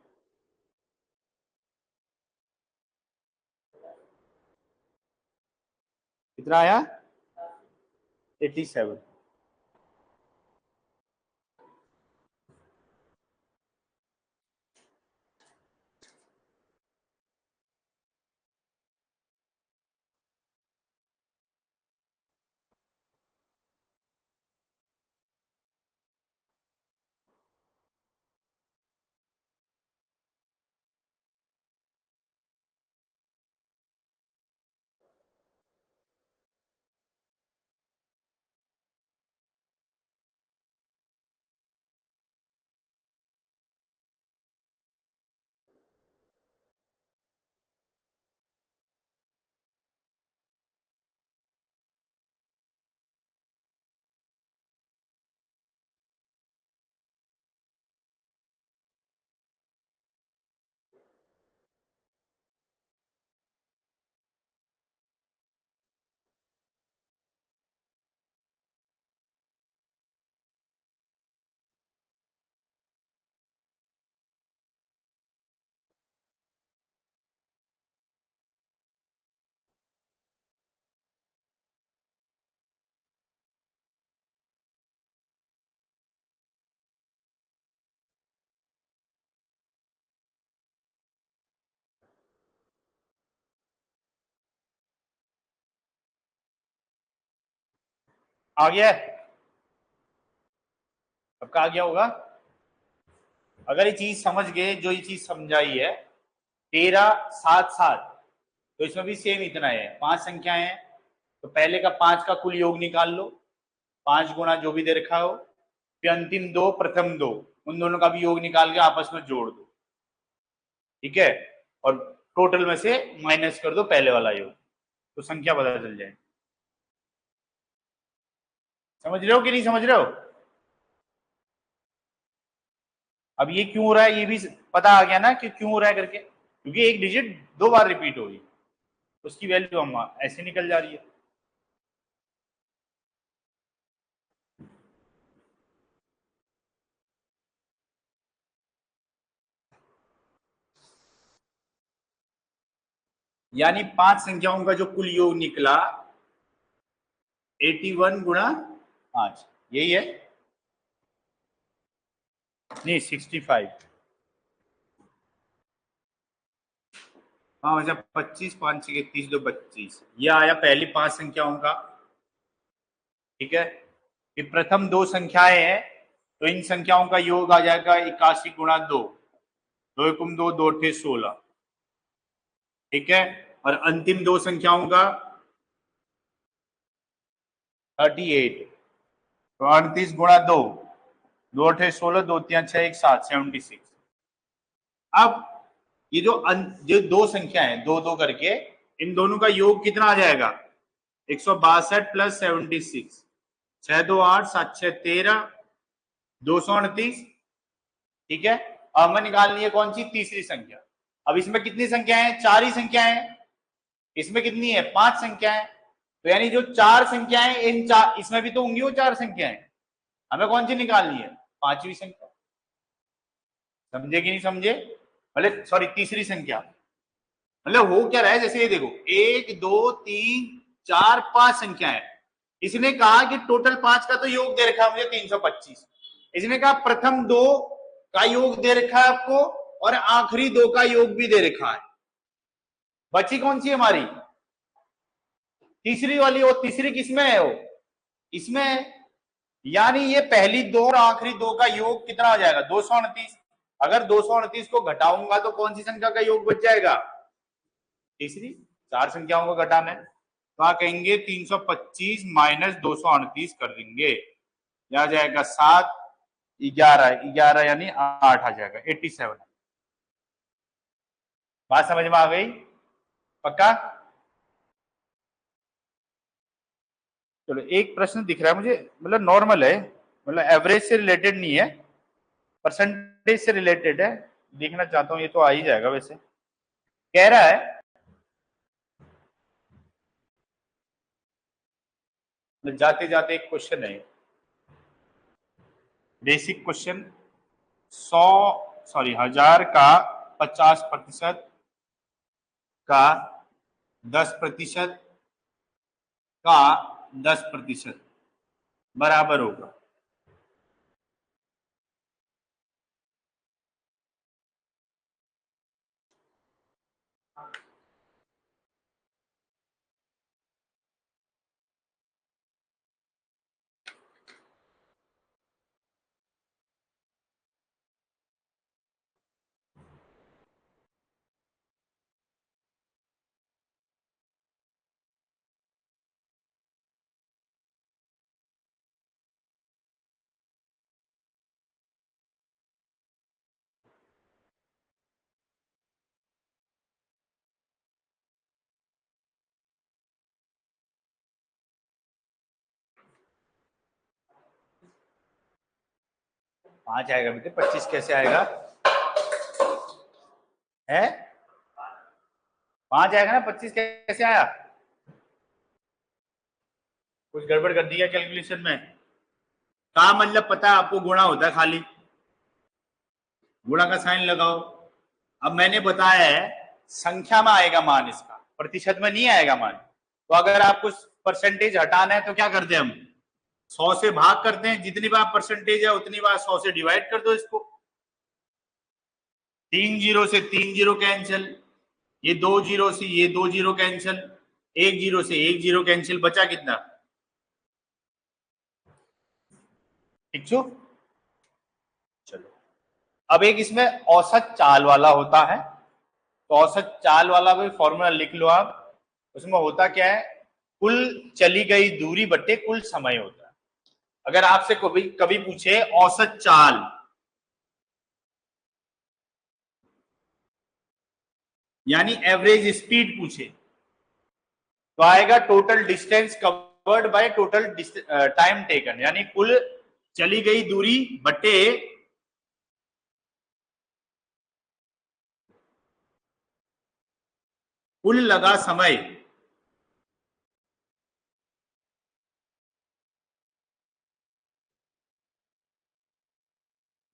कितना आया? 87। आ गया? सबका आ गया होगा। अगर ये चीज समझ गए, जो ये चीज समझाई है 13 7 7, तो इसमें भी सेम इतना है। 5 संख्याएं हैं तो पहले का 5 का कुल योग निकाल लो, 5 गुणा जो भी दे रखा हो, फिर अंतिम 2 प्रथम 2, उन दोनों का भी योग निकाल के आपस में जोड़ दो, ठीक है, और टोटल में से माइनस कर दो पहले वाला योग, तो संख्या पता चल जाए। समझ रहे हो कि नहीं समझ रहे हो? अब ये क्यों हो रहा है ये भी पता आ गया ना कि क्यों हो रहा है करके, क्योंकि एक डिजिट 2 बार रिपीट हो रही, उसकी वैल्यू हम ऐसे निकल जा रही है। यानी 5 संख्याओं का जो कुल योग निकला 81 गुणा 5, यही है। नहीं 65। हाँ मतलब 25 5 6 30 2 25, यह आया पहली 5 संख्याओं का, ठीक है। कि प्रथम 2 संख्याएं हैं तो इन संख्याओं का योग आ जाएगा 81 गुणा 2, 2 एकम 2, 2 अठे 16, ठीक है। और अंतिम 2 संख्याओं का 38, तो 38 गुणा 2, 2 अठे 16, 2 3 6 1 7, 76। अब ये जो 2 संख्या है 2 2 करके, इन दोनों का योग कितना आ जाएगा? 162 प्लस 76, 6 2 8 7 6 13, 229, ठीक है। अब हमें निकालनी है कौन सी, तीसरी संख्या। अब इसमें कितनी संख्या है, 4 ही संख्या है। इसमें कितनी है, 5 संख्या है। तो यानी जो 4 संख्याएं इन चार, इसमें भी तो होंगी वो 4 संख्याएं, हमें कौन सी निकालनी है, 5वीं संख्या। समझे कि नहीं समझे, मतलब सॉरी तीसरी संख्या। मतलब हो क्या रहा है, जैसे ये देखो 1 2 3 4 5 संख्याएं। इसने कहा कि टोटल 5 का तो योग दे रखा है मुझे 325। इसने कहा प्रथम 2 का योग दे रखा है आपको और आखिरी 2 का योग भी दे रखा है। बची कौन सी हमारी, तीसरी वाली। वो तीसरी किसमें है, वो इसमें है। यानी ये पहली 2 और आखिरी 2 का योग कितना हो जाएगा, 229। अगर 229 को घटाऊंगा तो कौन सी संख्या का योग बच जाएगा, तीसरी। 4 संख्याओं को घटाना है तो आप कहेंगे 325 माइनस 229 कर देंगे, आ जाएगा 7 11 यानी 8 आ जाएगा, 87। बात समझ में आ गई, पक्का। चलो एक प्रश्न दिख रहा है मुझे, मतलब नॉर्मल है, मतलब एवरेज से रिलेटेड नहीं है, परसेंटेज से रिलेटेड है, देखना चाहता हूं। ये तो आ ही जाएगा वैसे। कह रहा है जाते जाते एक क्वेश्चन है, बेसिक क्वेश्चन। 1000 का 50% का 10% का 10% बराबर होगा। पांच आएगा बेटे, 25 कैसे आएगा, है 5 आएगा ना, 25 कैसे आया, कुछ गड़बड़ कर दिया कैलकुलेशन में। का मतलब पता है आपको, गुणा होता है खाली, गुणा का साइन लगाओ। अब मैंने बताया है संख्या में आएगा मान, इसका प्रतिशत में नहीं आएगा मान। तो अगर आपको परसेंटेज हटाना है तो क्या करते हैं हम, 100 से भाग करते हैं, जितनी बार परसेंटेज है उतनी बार 100 से डिवाइड कर दो इसको। 3 जीरो से 3 जीरो कैंसिल, ये 2 जीरो से ये 2 जीरो कैंसिल, 1 जीरो से 1 जीरो कैंसिल, बचा कितना, ठीक छो। चलो अब एक इसमें औसत चाल वाला होता है, तो औसत चाल वाला भी फॉर्मूला लिख लो आप। उसमें होता क्या है, कुल चली गई दूरी बट्टे कुल समय होता है। अगर आपसे कभी कभी पूछे औसत चाल, यानी एवरेज स्पीड पूछे, तो आएगा total distance covered by total time taken, यानी कुल चली गई दूरी बटे कुल लगा समय।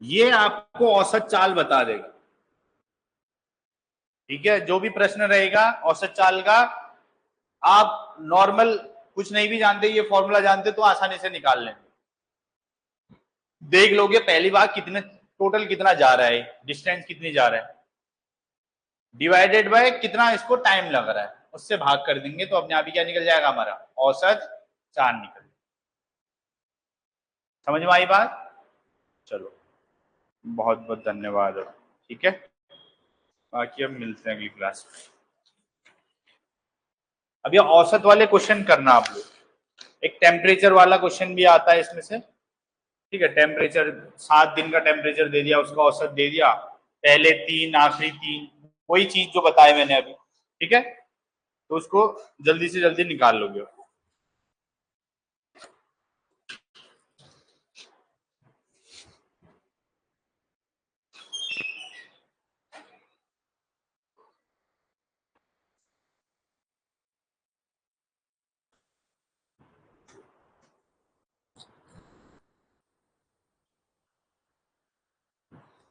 ये आपको औसत चाल बता देगा, ठीक है। जो भी प्रश्न रहेगा औसत चाल का, आप नॉर्मल कुछ नहीं भी जानते, ये फॉर्मूला जानते तो आसानी से निकाल लेंगे। देख लोगे पहली बार कितने टोटल कितना जा रहा है, डिस्टेंस कितनी जा रहा है, डिवाइडेड बाय कितना इसको टाइम लग रहा है, उससे भाग कर देंगे तो अपने आप ही क्या निकल जाएगा, हमारा औसत चाल निकल। समझ में आई बात। चलो बहुत बहुत धन्यवाद, ठीक है। बाकी हम मिलते हैं अगली क्लास में। अब ये औसत वाले क्वेश्चन करना आप लोग। एक टेम्परेचर वाला क्वेश्चन भी आता है इसमें से, ठीक है। टेम्परेचर 7 दिन का टेम्परेचर दे दिया, उसका औसत दे दिया, पहले 3 आखिरी 3, वही चीज जो बताए मैंने अभी, ठीक है। तो उसको जल्दी से जल्दी निकाल लोगे।